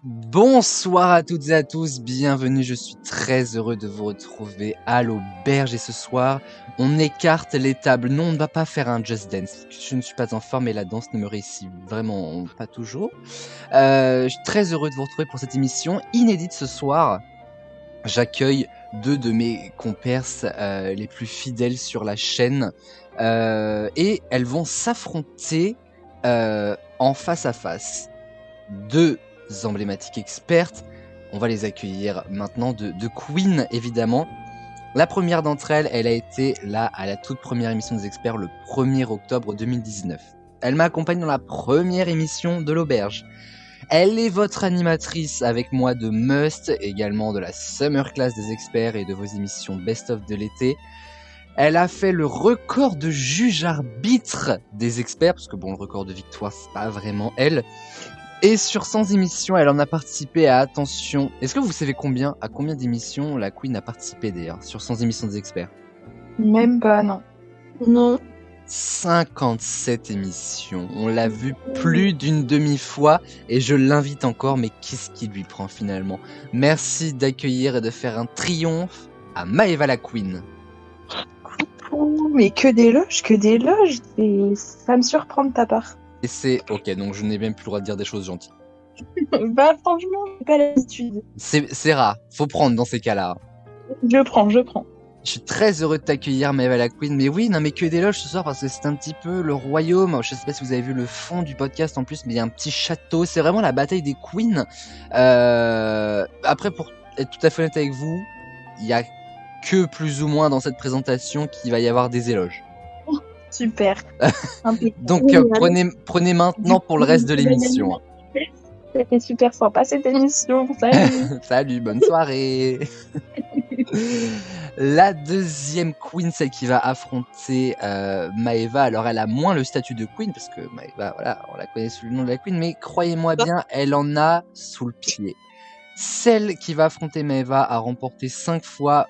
Bonsoir à toutes et à tous, bienvenue, je suis très heureux de vous retrouver à l'auberge et ce soir, on écarte les tables. Non, on ne va pas faire un Just Dance, je ne suis pas en forme et la danse ne me réussit vraiment pas toujours. Je suis très heureux de vous retrouver pour cette émission inédite ce soir. J'accueille deux de mes compères les plus fidèles sur la chaîne et elles vont s'affronter en face à face. Deux emblématiques expertes, on va les accueillir maintenant de Queen évidemment. La première d'entre elles, elle a été là à la toute première émission des experts le 1er octobre 2019. Elle m'accompagne dans la première émission de l'auberge. Elle est votre animatrice avec moi de Must, également de la Summer Class des experts et de vos émissions Best of de l'été. Elle a fait le record de juge-arbitre des experts, parce que bon, le record de victoire, c'est pas vraiment elle. Et sur 100 émissions, elle en a participé à, attention, est-ce que vous savez à combien d'émissions la Queen a participé d'ailleurs, sur 100 émissions des experts? Même pas, non. Non. 57 émissions. On l'a vu plus d'une demi-fois et je l'invite encore, mais qu'est-ce qui lui prend finalement? Merci d'accueillir et de faire un triomphe à Maëva la Queen. Coucou, mais que d'éloges, et ça me surprend de ta part. Et c'est ok, donc je n'ai même plus le droit de dire des choses gentilles. Bah franchement, j'ai pas l'habitude. C'est rare, faut prendre dans ces cas-là. Je prends. Je suis très heureux de t'accueillir, Maëva la Queen. Mais oui, non, mais que d'éloges ce soir parce que c'est un petit peu le royaume. Je sais pas si vous avez vu le fond du podcast en plus, mais il y a un petit château. C'est vraiment la bataille des queens. Après, pour être tout à fait honnête avec vous, il y a que plus ou moins dans cette présentation qu'il va y avoir des éloges. Super. Donc prenez maintenant pour le reste de l'émission. C'était super sympa cette émission. Salut. Salut, bonne soirée. La deuxième queen, celle qui va affronter Maëva, alors elle a moins le statut de queen, parce que Maëva, voilà, on la connaît sous le nom de la queen, mais croyez-moi bien, elle en a sous le pied. Celle qui va affronter Maëva a remporté 5 fois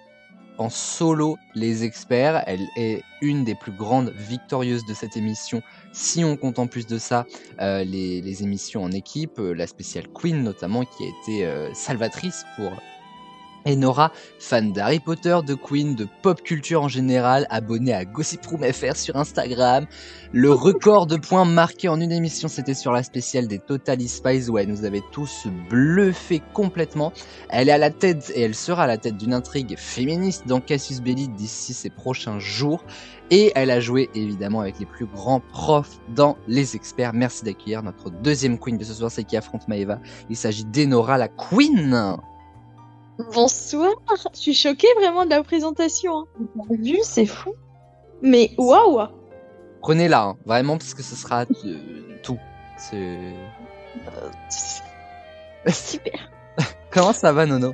en solo les experts. Elle est une des plus grandes victorieuses de cette émission, si on compte en plus de ça les émissions en équipe, la spéciale Queen notamment, qui a été salvatrice pour Enora, fan d'Harry Potter, de Queen, de pop culture en général, abonnée à Gossip Room FR sur Instagram. Le record de points marqués en une émission, c'était sur la spéciale des Totally Spies, où elle nous avait tous bluffés complètement. Elle est à la tête, et elle sera à la tête d'une intrigue féministe dans Casus Belli d'ici ces prochains jours. Et elle a joué évidemment avec les plus grands profs dans Les Experts. Merci d'accueillir notre deuxième Queen de ce soir, celle qui affronte Maëva. Il s'agit d'Enora la Queen. Bonsoir, je suis choquée vraiment de la présentation. Hein. T'as vu, c'est fou. Mais waouh. Prenez-la, hein, vraiment, parce que ce sera tout. Super. Comment ça va, Nono?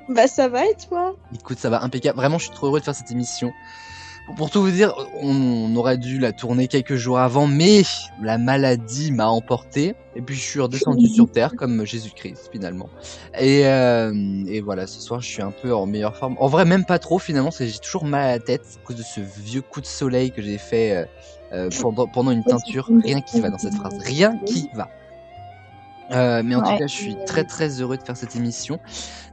Bah ça va et toi? Écoute, ça va impeccable. Vraiment, je suis trop heureux de faire cette émission. Pour tout vous dire, on aurait dû la tourner quelques jours avant, mais la maladie m'a emporté. Et puis je suis redescendu sur Terre, comme Jésus-Christ, finalement. Et voilà, ce soir, je suis un peu en meilleure forme. En vrai, même pas trop, finalement, parce que j'ai toujours mal à la tête à cause de ce vieux coup de soleil que j'ai fait pendant une teinture. Rien qui va dans cette phrase. Rien qui va. Mais en tout cas, je suis très très heureux de faire cette émission.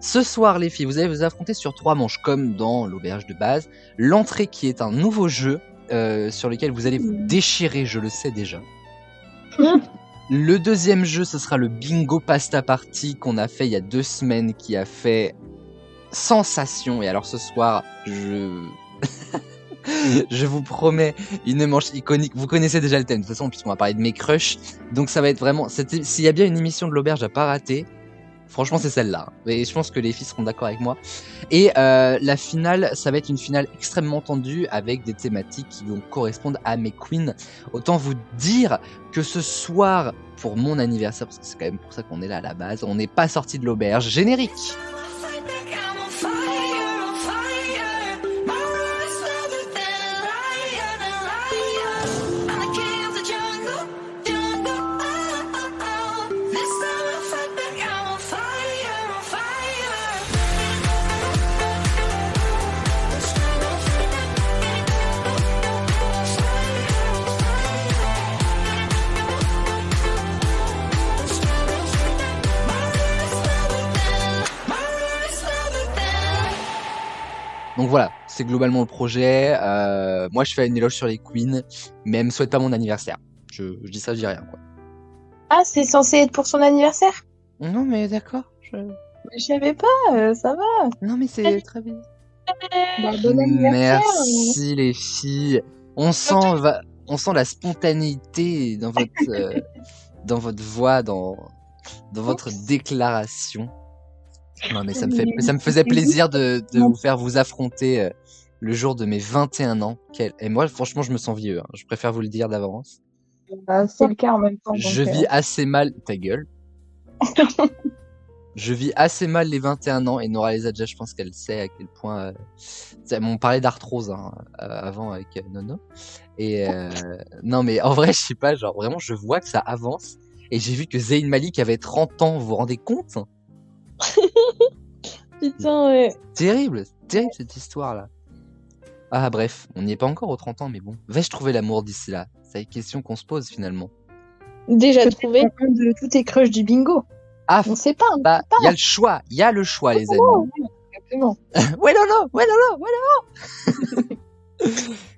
Ce soir, les filles, vous allez vous affronter sur 3 manches, comme dans l'auberge de base. L'entrée qui est un nouveau jeu sur lequel vous allez vous déchirer, je le sais déjà. Le deuxième jeu, ce sera le Bingo Pasta Party qu'on a fait il y a 2 semaines, qui a fait sensation. Et alors ce soir, je vous promets une manche iconique. Vous connaissez déjà le thème, de toute façon, puisqu'on va parler de mes crushs. Donc ça va être vraiment... S'il y a bien une émission de l'auberge à pas rater, franchement c'est celle-là. Et je pense que les filles seront d'accord avec moi. Et la finale, ça va être une finale extrêmement tendue, avec des thématiques qui donc correspondent à mes queens. Autant vous dire que ce soir, pour mon anniversaire, parce que c'est quand même pour ça qu'on est là à la base, on n'est pas sorti de l'auberge. Générique! Donc voilà, c'est globalement le projet. Moi, je fais une éloge sur les queens, mais elle me souhaite pas mon anniversaire. Je dis ça, je dis rien, quoi. Ah, c'est censé être pour son anniversaire? Non, mais d'accord. Je savais pas, ça va. Non, mais c'est très bien. Bah, bon anniversaire. Merci les filles. On sent la spontanéité dans votre voix, dans votre déclaration. Non, mais ça me faisait plaisir de vous faire vous affronter le jour de mes 21 ans. Et moi, franchement, je me sens vieux. Hein. Je préfère vous le dire d'avance. C'est le cas en même temps. Je vis assez mal... Ta gueule. Je vis assez mal les 21 ans et Nora les a déjà, je pense qu'elle sait à quel point... on parlait d'arthrose hein, avant avec Nono. Et non, mais en vrai, je sais pas, genre vraiment, je vois que ça avance. Et j'ai vu que Zayn Malik avait 30 ans, vous vous rendez compte? Putain, ouais. Terrible cette histoire-là. Ah bref, on n'y est pas encore aux 30 ans, mais bon. Vais-je trouver l'amour d'ici là? C'est une question qu'on se pose finalement. Déjà trouvé. De tous tes crushs du bingo. Ah, On sait pas. bah, il y a le choix, les amis. Oh, exactement. Ouais, non.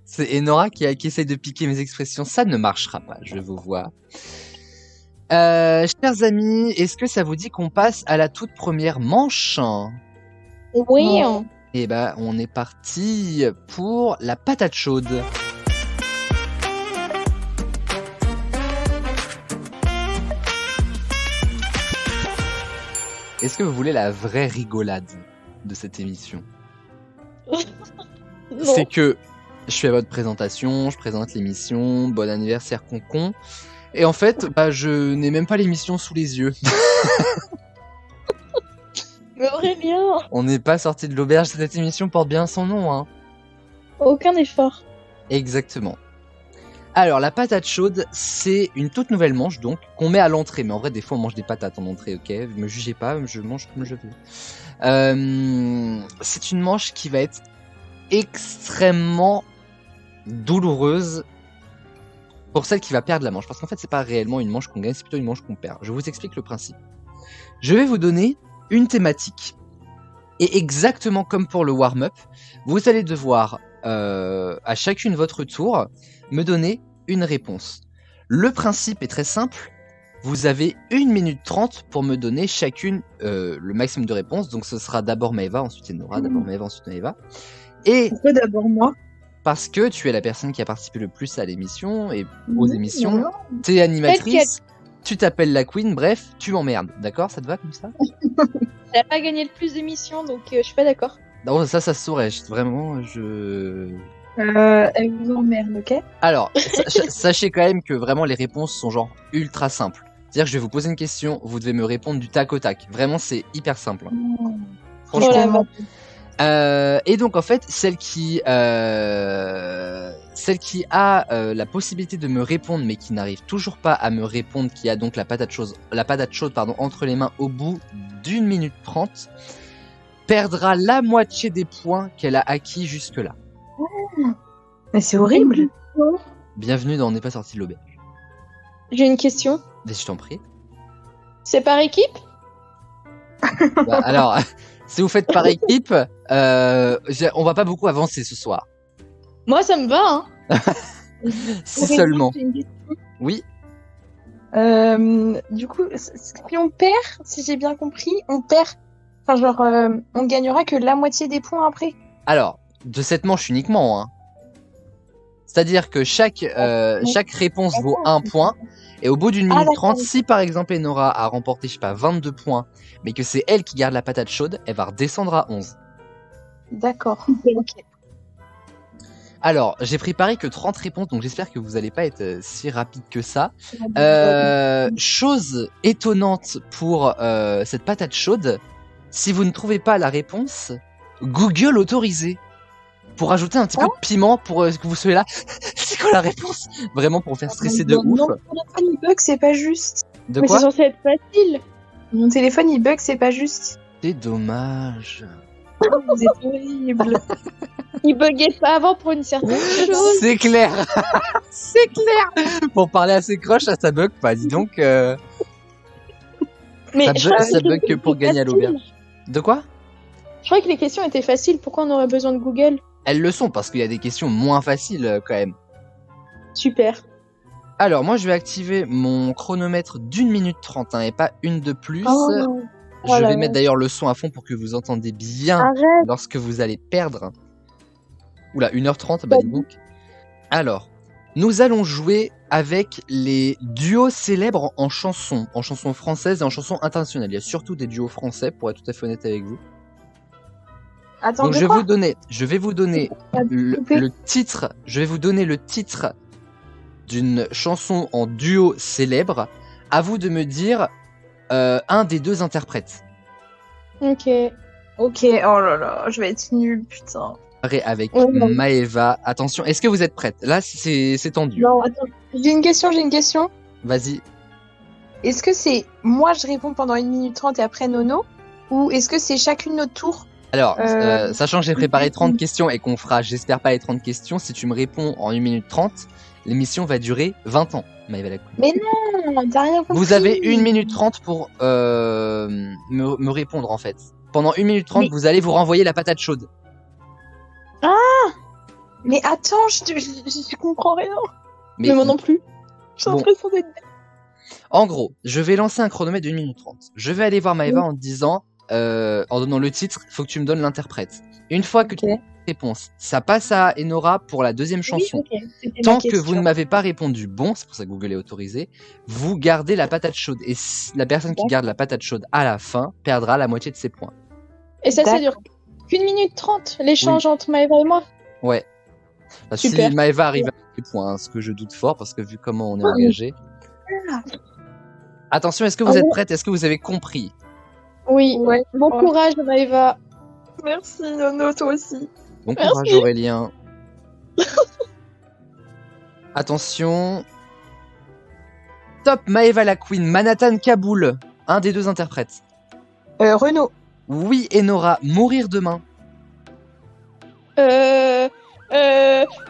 C'est Enora qui essaye de piquer mes expressions. Ça ne marchera pas, je vous vois. Chers amis, est-ce que ça vous dit qu'on passe à la toute première manche? Oui. Et bah, on est parti pour la patate chaude. Est-ce que vous voulez la vraie rigolade de cette émission? C'est que je fais votre présentation, je présente l'émission, bon anniversaire concon, et en fait, bah, je n'ai même pas l'émission sous les yeux. Mais Aurélien, On n'est pas sorti de l'auberge, cette émission porte bien son nom, hein. aucun effort. Exactement. Alors, la patate chaude, c'est une toute nouvelle manche, donc, qu'on met à l'entrée. Mais en vrai, des fois, on mange des patates en entrée, ok? Me jugez pas, je mange comme je veux. C'est une manche qui va être extrêmement douloureuse pour celle qui va perdre la manche. Parce qu'en fait, c'est pas réellement une manche qu'on gagne, c'est plutôt une manche qu'on perd. Je vous explique le principe. Je vais vous donner une thématique. Et exactement comme pour le warm-up, vous allez devoir, à chacune votre tour, me donner une réponse. Le principe est très simple. Vous avez 1 minute 30 pour me donner chacune le maximum de réponses. Donc ce sera d'abord Maëva, ensuite Nora, d'abord Maëva, ensuite Maëva. Et Pourquoi d'abord moi? parce que tu es la personne qui a participé le plus à l'émission et aux émissions, t'es animatrice, tu t'appelles la queen, bref, tu m'emmerdes. D'accord? Ça te va comme ça? Elle a pas gagné le plus d'émissions, donc je suis pas d'accord. Non, ça se saurait. Vraiment, Elle vous emmerde, ok? Alors, sachez quand même que vraiment les réponses sont genre ultra simples. C'est-à-dire que je vais vous poser une question, vous devez me répondre du tac au tac. Vraiment, c'est hyper simple. Franchement. Et donc en fait, celle qui a la possibilité de me répondre, mais qui n'arrive toujours pas à me répondre, qui a donc la patate chaude, entre les mains au bout d'1 minute 30, perdra la moitié des points qu'elle a acquis jusque-là. Mais c'est horrible. Bienvenue dans On n'est pas sorti de l'auberge. J'ai une question. Mais je t'en prie. C'est par équipe? Bah, alors, si vous faites par équipe, on va pas beaucoup avancer ce soir. Moi, ça me va, hein. Si seulement. Oui. Du coup, si on perd, si j'ai bien compris, on perd. Enfin, genre, on gagnera que la moitié des points après. Alors, de cette manche uniquement, hein. C'est-à-dire que chaque réponse vaut 1 point. Et au bout d'1 minute 30, si par exemple Enora a remporté, je sais pas, 22 points, mais que c'est elle qui garde la patate chaude, elle va redescendre à 11. D'accord. Ok. Alors, j'ai préparé que 30 réponses, donc j'espère que vous allez pas être si rapide que ça. Chose étonnante pour cette patate chaude, si vous ne trouvez pas la réponse, Google autorisé. Pour ajouter un petit peu de piment pour que vous soyez là. C'est quoi la réponse? Vraiment pour faire stresser de ouf. Mon téléphone il bug, c'est pas juste. De Mais quoi? c'est censé être facile. Mon téléphone il bug, c'est pas juste. C'est dommage. Vous êtes horrible. Il buguait pas avant pour une certaine chose. C'est clair. C'est clair. Pour parler à ses crushs, ça bug pas. Dis donc. Mais Ça bug que pour gagner à l'auberge. De quoi? Je croyais que les questions étaient faciles. Pourquoi on aurait besoin de Google? Elles le sont parce qu'il y a des questions moins faciles quand même. Super. Alors, moi, je vais activer mon chronomètre d'1 minute 30 et pas une de plus. Oh, Je la vais mettre vache. d'ailleurs le son à fond pour que vous entendez bien Arrête. lorsque vous allez perdre. Oula, 1h30, bah dis donc. Alors, nous allons jouer avec les duos célèbres en chansons françaises et en chansons internationales. Il y a surtout des duos français, pour être tout à fait honnête avec vous. Attends, Donc de je vais quoi vous donner le titre. Je vais vous donner le titre d'une chanson en duo célèbre. À vous de me dire un des deux interprètes. Ok. Ok, oh là là, je vais être nulle, putain. Avec Ouais, non. Maëva. Attention, est-ce que vous êtes prête? Là, c'est tendu. Non, Attends, j'ai une question. Vas-y. Est-ce que c'est moi je réponds pendant 1 minute 30 et après Nono? Ou est-ce que c'est chacune notre tour? Alors, sachant que j'ai préparé 30 questions et qu'on fera, j'espère pas les 30 questions, si tu me réponds en 1 minute 30, l'émission va durer 20 ans, Maëva Lacouine. Mais non, t'as rien compris. Vous avez 1 minute 30 pour me répondre en fait. Pendant 1 minute 30, Mais- vous allez vous renvoyer la patate chaude. Mais attends, je comprends rien. mais moi non plus. J'ai Bon. l'impression d'être. En gros, je vais lancer un chronomètre de 1 minute 30. Je vais aller voir Maëva en disant, en donnant le titre, faut que tu me donnes l'interprète. Une fois que tu as Ok. la réponse, ça passe à Enora pour la deuxième chanson. Oui, ok, c'était Tant ma que vous question. ne m'avez pas répondu bon, c'est pour ça que Google est autorisé, vous gardez la patate chaude. Et la personne qui garde la patate chaude à la fin perdra la moitié de ses points. Et ça D'accord. dure qu'1 minute 30, l'échange entre Maëva et moi. Ouais. Bah, si Super. Maëva arrive à des points, hein, ce que je doute fort, parce que vu comment on est engagé. Attention, est-ce que vous êtes prête? Est-ce que vous avez compris? Oui. Ouais. Bon Ouais. courage, Maëva. Merci Nono, toi aussi. Bon Merci. courage Aurélien. Attention. Top Maëva Lacouine, Manhattan Kaboul. Un des deux interprètes. Renaud. Oui, Enora, Mourir demain.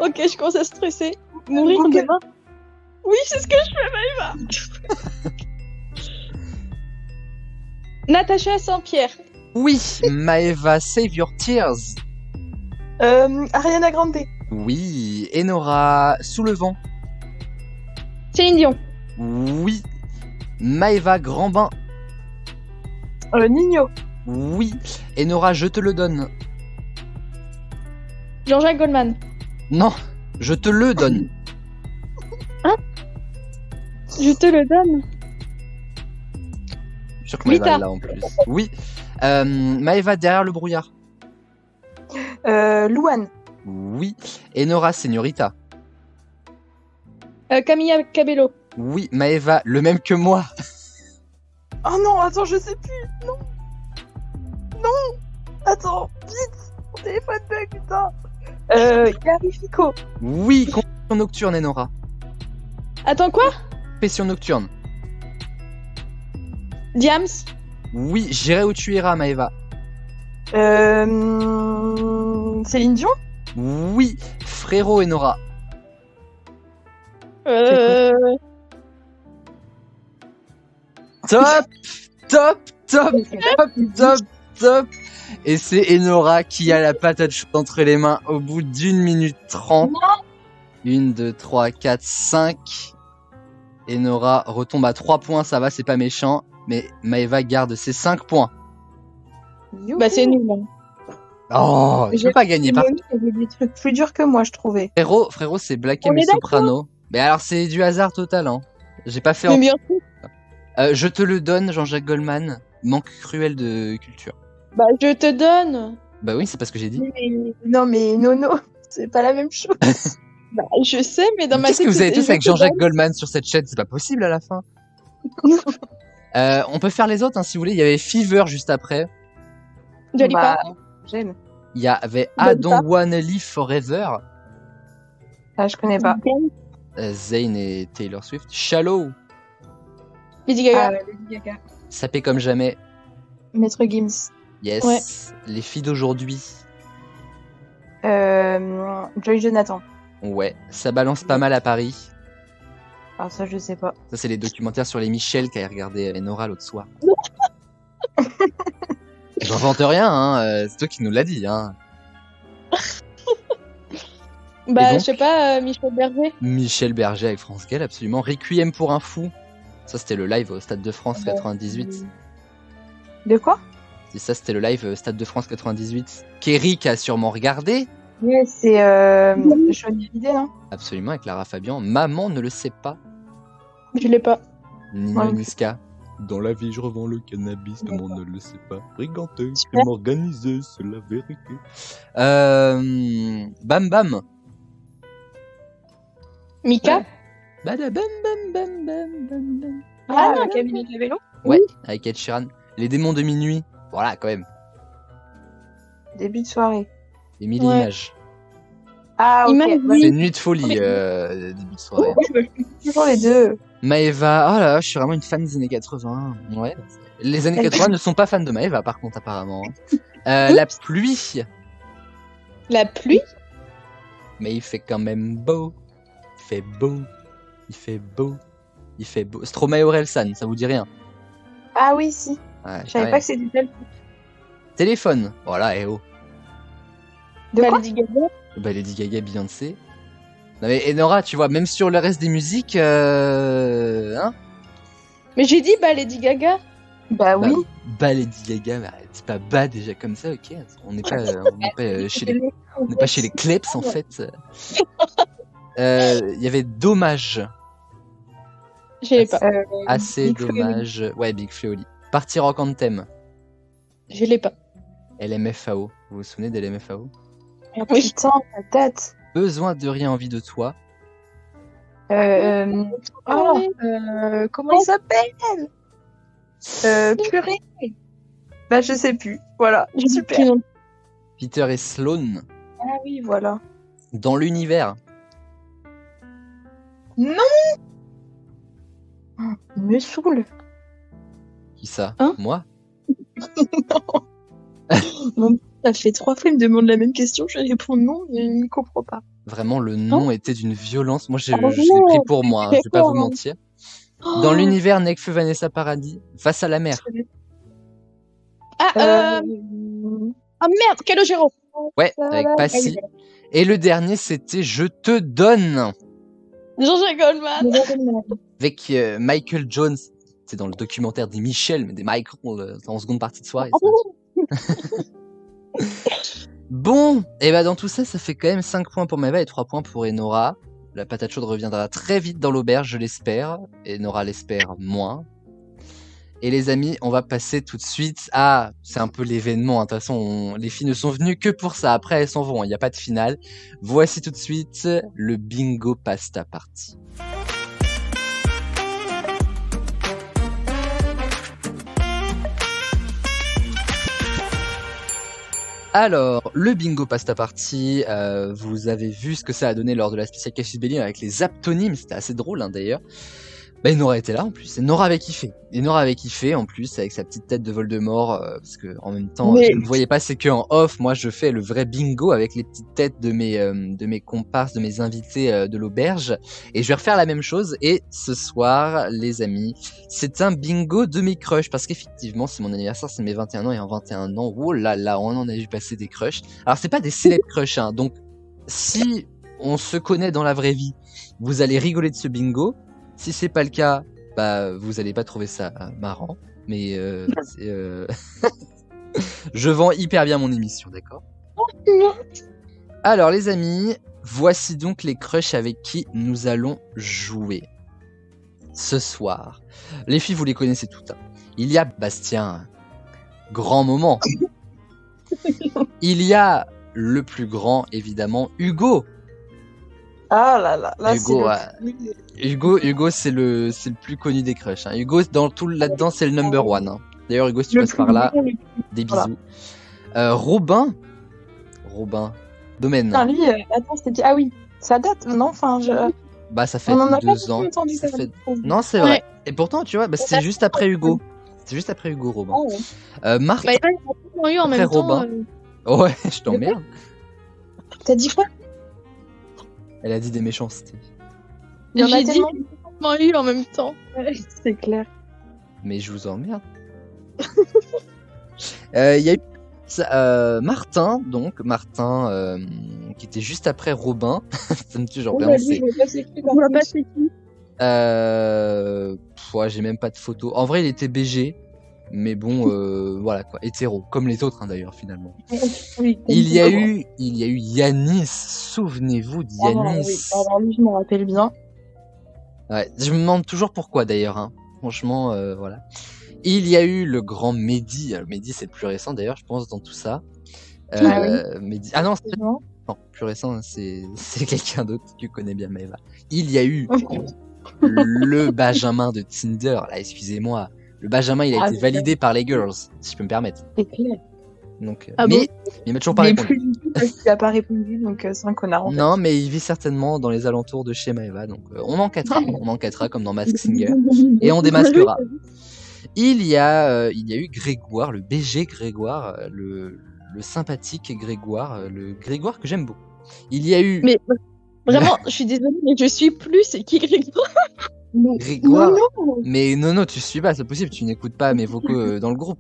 Ok, je commence à stresser. Mourir Google. demain. Oui, c'est ce que je fais, Maëva. Natacha Saint-Pierre. Oui, Maëva, Save Your Tears. Ariana Grande. Oui, Enora, Sous le vent. Céline Dion. Oui, Maëva, Grand bain. Nino. Oui, Enora, Je te le donne. Jean-Jacques Goldman. Non, je te le donne. Je te le donne. Je suis sûr que Maëva Rita. est là en plus. Oui, Maëva, Derrière le brouillard. Louane. Oui, Enora, Señorita. Camilla Cabello. Oui, Maëva, le même que moi. Oh non, attends, je sais plus. Non. Non. Attends, vite. Mon téléphone bug, putain. Clarifico. Oui, Confession nocturne, Enora. Attends, quoi? Confession nocturne. Diams. Oui, J'irai où tu iras, Maëva. Céline Dion. Oui, Frérot, Enora. Top, top, top, top, top, top. Et c'est Enora qui a la patate chaude entre les mains au bout d'1 minute 30. 1, 2, 3, 4, 5. Enora retombe à 3 points, ça va, c'est pas méchant. Mais Maëva garde ses 5 points. Youhou. Bah, c'est nul. Hein. Oh, je peux pas gagner par Il y avait des trucs plus durs que moi, je trouvais. Frérot, c'est Black On M et est d'accord. Soprano. Mais alors, c'est du hasard total, hein. J'ai pas fait en... Mais bien sûr. Je te le donne, Jean-Jacques Goldman. Manque cruel de culture. Bah, je te donne. Bah oui, c'est pas ce que j'ai dit. Non, mais Nono, c'est pas la même chose. Bah, je sais, mais dans Mais ma Qu'est-ce tête. que vous avez c'était tous je avec te Jean-Jacques donne. Goldman sur cette chaîne? C'est pas possible à la fin. On peut faire les autres, hein, si vous voulez. Il y avait Fever juste après. Dua Lipa. Bah, j'aime. Il y avait Dua I Lipa. Don't Wanna Live Forever. Ah, je connais pas. Zayn et Taylor Swift. Shallow. Lady Gaga. Lady Gaga. Sapé comme jamais. Maître Gims. Yes. Ouais. Les filles d'aujourd'hui. Joy Jonathan. Ouais. Ça balance pas mal à Paris. Alors ça, je sais pas. Ça, c'est les documentaires sur les Michel qu'a regardé Enora l'autre soir. J'invente rien, hein. C'est toi qui nous l'as dit, hein. Bah, donc je sais pas, Michel Berger. Michel Berger avec France Gall, absolument. Requiem pour un fou. Ça, c'était le live au Stade de France 98. De quoi? Et ça, c'était le live Stade de France 98. Qu'Eric a sûrement regardé. Ouais, c'est Johnny Hallyday, non? Absolument, avec Lara Fabian. Maman ne le sait pas. Je l'ai pas. Nino Ouais. Niska. Dans la vie, je revends le cannabis, tout le monde ne le sait pas. Briganté, Super. crime organisé, c'est la vérité. Bam Bam. Mika. Bada bam bam bam bam bam bam. Ah, la cabine de vélo? Ouais, avec Ed Sheeran. Les démons de minuit. Voilà, quand même. Début de soirée. Émilie Ouais. Image. Ah, ok. Image, Ouais, C'est Nuit de folie, début de soirée. toujours les deux. Maëva, oh là là, je suis vraiment une fan des années 80. Ouais. Les années 80 ne sont pas fans de Maëva, par contre, apparemment. La pluie. La pluie. Mais il fait quand même beau. Il fait beau. Il fait beau. Il fait beau. Stromae Orelsan, ça vous dit rien? Ah oui, si. Ouais, Je savais ouais. pas que c'était tel. Téléphone. Voilà, eh oh. De Bah, quoi? Lady Gaga. Bah, Lady Gaga, Beyoncé. Non mais, et Nora, tu vois, même sur le reste des musiques, hein? Mais j'ai dit bah Lady Gaga. Bah oui. Bah, Lady Gaga, mais dis pas bah déjà comme ça, ok? On n'est pas, on n'est pas chez les Kleps, en fait. Il y avait Dommage. Je l'ai pas. Assez Big Flo et Oli. dommage. Ouais, Big Flo et Oli. Party Rock Anthem. Je l'ai pas. LMFAO. Vous vous souvenez de LMFAO? Ah, putain, la tête. Besoin de rien, envie de toi. Comment il s'appelle? Purée. Bah, je sais plus. Voilà. Je sais Super. plus non. Peter et Sloan. Ah oui, voilà. Dans l'univers. Il me saoule. Qui ça? Hein? Moi? Ça fait 3 fois, il me demande la même question. Je réponds non, mais il ne comprend pas. Vraiment, le nom était d'une violence. Moi, je Ah l'ai non, pris pour moi, hein, je vais pas d'accord, vous hein. mentir. Dans l'univers, Nekfeu Vanessa Paradis. Face à la mer. Ah, ah merde, Calogero. Ouais, avec Passy. Et le dernier, c'était Je te donne. Jean-Jacques Goldman. Avec Michael Jones. C'est dans le documentaire des Michel, mais des Michael en seconde partie de soirée. Bon, et bah dans tout ça, ça fait quand même 5 points pour Maëva et 3 points pour Enora. La patate chaude reviendra très vite dans l'auberge, je l'espère. Enora l'espère moins. Et les amis, on va passer tout de suite à... C'est un peu l'événement, hein. De toute façon, les filles ne sont venues que pour ça. Après, elles s'en vont, il n'y a pas de finale. Voici tout de suite le Bingo Pasta Party. Alors, le Bingo Pasta Party, vous avez vu ce que ça a donné lors de la spéciale Cassius Belli avec les aptonymes, c'était assez drôle hein, d'ailleurs. Bah, Nora était là en plus, et Nora avait kiffé. Et Nora avait kiffé en plus avec sa petite tête de Voldemort, parce que en même temps, Mais- je ne le voyais pas, c'est que en off, moi je fais le vrai bingo avec les petites têtes de mes comparses, de mes invités de l'auberge, et je vais refaire la même chose. Et ce soir, les amis, c'est un bingo de mes crushs, parce qu'effectivement, c'est mon anniversaire, c'est mes 21 ans, et en 21 ans, oh là là, on en a vu passer des crushs. Alors c'est pas des célèbres crushs, hein, donc si on se connaît dans la vraie vie, vous allez rigoler de ce bingo. Si c'est pas le cas, bah vous allez pas trouver ça marrant, mais je vends hyper bien mon émission, d'accord? Alors les amis, voici donc les crushs avec qui nous allons jouer ce soir. Les filles, vous les connaissez toutes. Hein. Il y a Bastien, grand moment. Il y a le plus grand, évidemment, Hugo. Ah là là, là Hugo, c'est Hugo, c'est le plus connu des crushs. Hein. Hugo, dans tout là-dedans, c'est le number one. Hein. D'ailleurs, Hugo, si tu le passes plus par là, grand. des Voilà. bisous. Robin, Domaine. Putain, lui, attends, c'était... Ah oui, ça date, non? Enfin, Bah, ça fait on en a pas 2 ans. beaucoup entendu Ça ça. fait... Non, c'est vrai. Et pourtant, tu vois, bah, c'est juste après Hugo. C'est juste après Hugo, Robin. Ah ouais. Marc, Bah, il y a pas eu en Après même temps. Robin. ouais, je t'emmerde. T'as dit quoi? Elle a dit des méchancetés. Il y en a J'ai dit tellement. eu en même temps. Ouais, c'est clair. Mais je vous emmerde. Il y a eu Martin, qui était juste après Robin. Ça me tue, genre vraiment c'est. On va passer qui? Ouais, j'ai même pas de photo. En vrai, il était BG, mais bon, voilà quoi, hétéro, comme les autres hein, d'ailleurs finalement. Oui, Il y a eu Yanis. Souvenez-vous de Yanis. oui. Alors lui, je me rappelle bien. Ouais, je me demande toujours pourquoi d'ailleurs. Hein. Franchement, voilà. Il y a eu le grand Mehdi. Alors, Mehdi, c'est le plus récent d'ailleurs, je pense, dans tout ça. Mehdi. Ah non, non, plus récent, c'est quelqu'un d'autre que tu connais bien, Maëva. Il y a eu le Benjamin de Tinder. Là, excusez-moi. Le Benjamin, il a été validé par les girls, si je peux me permettre. C'est clair. Donc, Ah mais il m'a toujours pas répondu. Plus du tout parce qu'il a pas répondu, donc c'est un connard. En Non, mais il vit certainement dans les alentours de chez Maëva, donc on enquêtera comme dans Mask Singer, et on démasquera. Il y a eu Grégoire, le BG Grégoire, le sympathique Grégoire, le Grégoire que j'aime beaucoup. Il y a eu... Mais vraiment, je suis désolée, mais je suis plus. C'est qui Grégoire? Grégoire. Non. Mais non, tu suis pas, c'est possible, tu n'écoutes pas mes vocaux dans le groupe.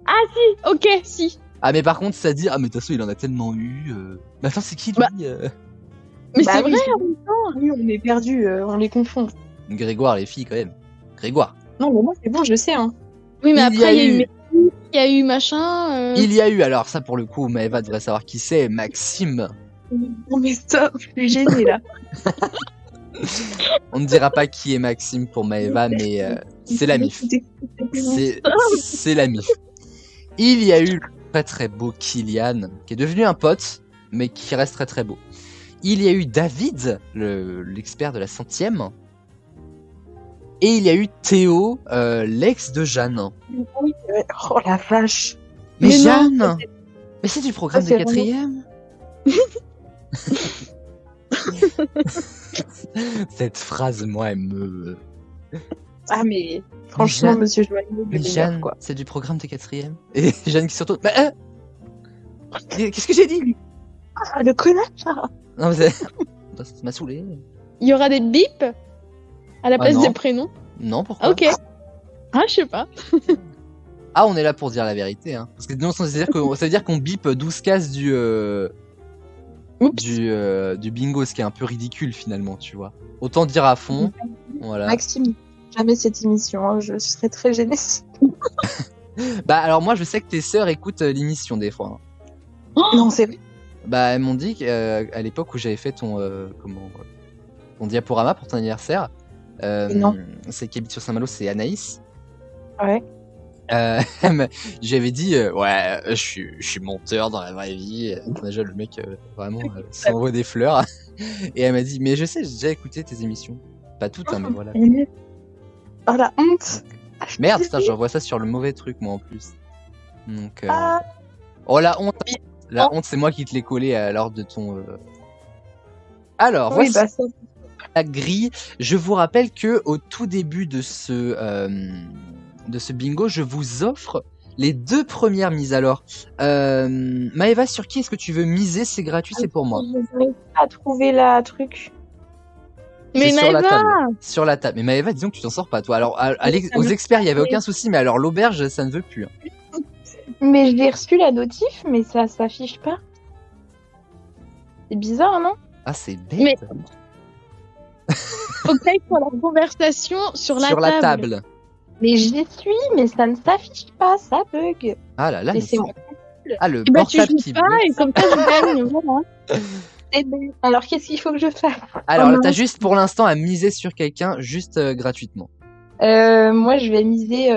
Ah si, ok, si. Ah mais par contre, ça dit, ah mais de toute façon, il en a tellement eu... Mais attends, c'est qui lui Mais Bah c'est oui, vrai. Oui, on est perdu, on les confond. Grégoire, les filles quand même. Grégoire. Non, mais moi c'est bon, je sais. Hein. Oui, mais Il après, y a il y a eu eu- Messi, il y a eu machin. Il y a eu, alors ça pour le coup, Maëva devrait savoir qui c'est, Maxime. Non mais stop, je suis gênée là. On ne dira pas qui est Maxime pour Maëva, mais c'est la mif. C'est la mif. Il y a eu le très très beau Kylian, qui est devenu un pote, mais qui reste très très beau. Il y a eu David, l'expert de la 100e. Et il y a eu Théo, l'ex de Jeanne. Oui, oh la vache. Mais Mais non, Jeanne Mais c'est du programme Ça, de c'est 4ème. Cette phrase, moi, elle me... Ah mais franchement, Jeanne- monsieur Joannot, le Mais meilleur, Jeanne, quoi. c'est du programme de 4ème. Et Jeanne qui surtout... Mais, qu'est-ce que j'ai dit? Ah le connard ça. Non, mais ça m'a saoulé. Il y aura des bips à la place non. des prénoms. Non, pourquoi? Ok. Ah, je sais pas. Ah, on est là pour dire la vérité, hein. Parce que sinon, ça veut dire qu'on bip 12 cases du bingo, ce qui est un peu ridicule finalement, tu vois. Autant dire à fond. Voilà. Maxime, jamais cette émission, hein, je serais très gênée. Bah, alors moi, je sais que tes sœurs écoutent l'émission des fois. Hein. Non, c'est vrai. Bah, elles m'ont dit qu'à l'époque où j'avais fait ton diaporama pour ton anniversaire, non. celle qui habite sur Saint-Malo, c'est Anaïs. Ouais. J'avais dit ouais, je suis monteur dans la vraie vie. Déjà le mec vraiment s'envoie des fleurs. Et elle m'a dit mais je sais, j'ai déjà écouté tes émissions, pas toutes hein, mais voilà. Oh la honte. Merde, putain, j'envoie ça sur le mauvais truc moi en plus. Donc Ah. oh la honte, c'est moi qui te l'ai collé lors de ton. Alors Oui, voici bah ça. la grille. Je vous rappelle que au tout début de ce bingo, je vous offre les 2 premières mises. Alors, Maëva, sur qui est-ce que tu veux miser? C'est gratuit, c'est pour moi. Je n'arrive pas à trouver la truc. Mais C'est sur la Maëva, table. Sur la tave. Mais Maëva, disons que tu t'en sors pas, toi. Alors, aux experts, il y avait aucun souci, mais alors l'auberge, ça ne veut plus. Hein. Mais je l'ai reçu la notif, mais ça s'affiche pas. C'est bizarre, non? Ah, c'est bête. Mais- faut que t'ailles sur la conversation sur la table. Mais j'y suis, mais ça ne s'affiche pas, ça bug. Ah là là, mais Laissez-moi. ah, le Et bah tu portable joues qui pas bug. et comme ça je gagne. Voilà. Eh ben, alors qu'est-ce qu'il faut que je fasse? Alors, Oh là, non. t'as juste pour l'instant à miser sur quelqu'un, juste gratuitement. Moi, je vais miser,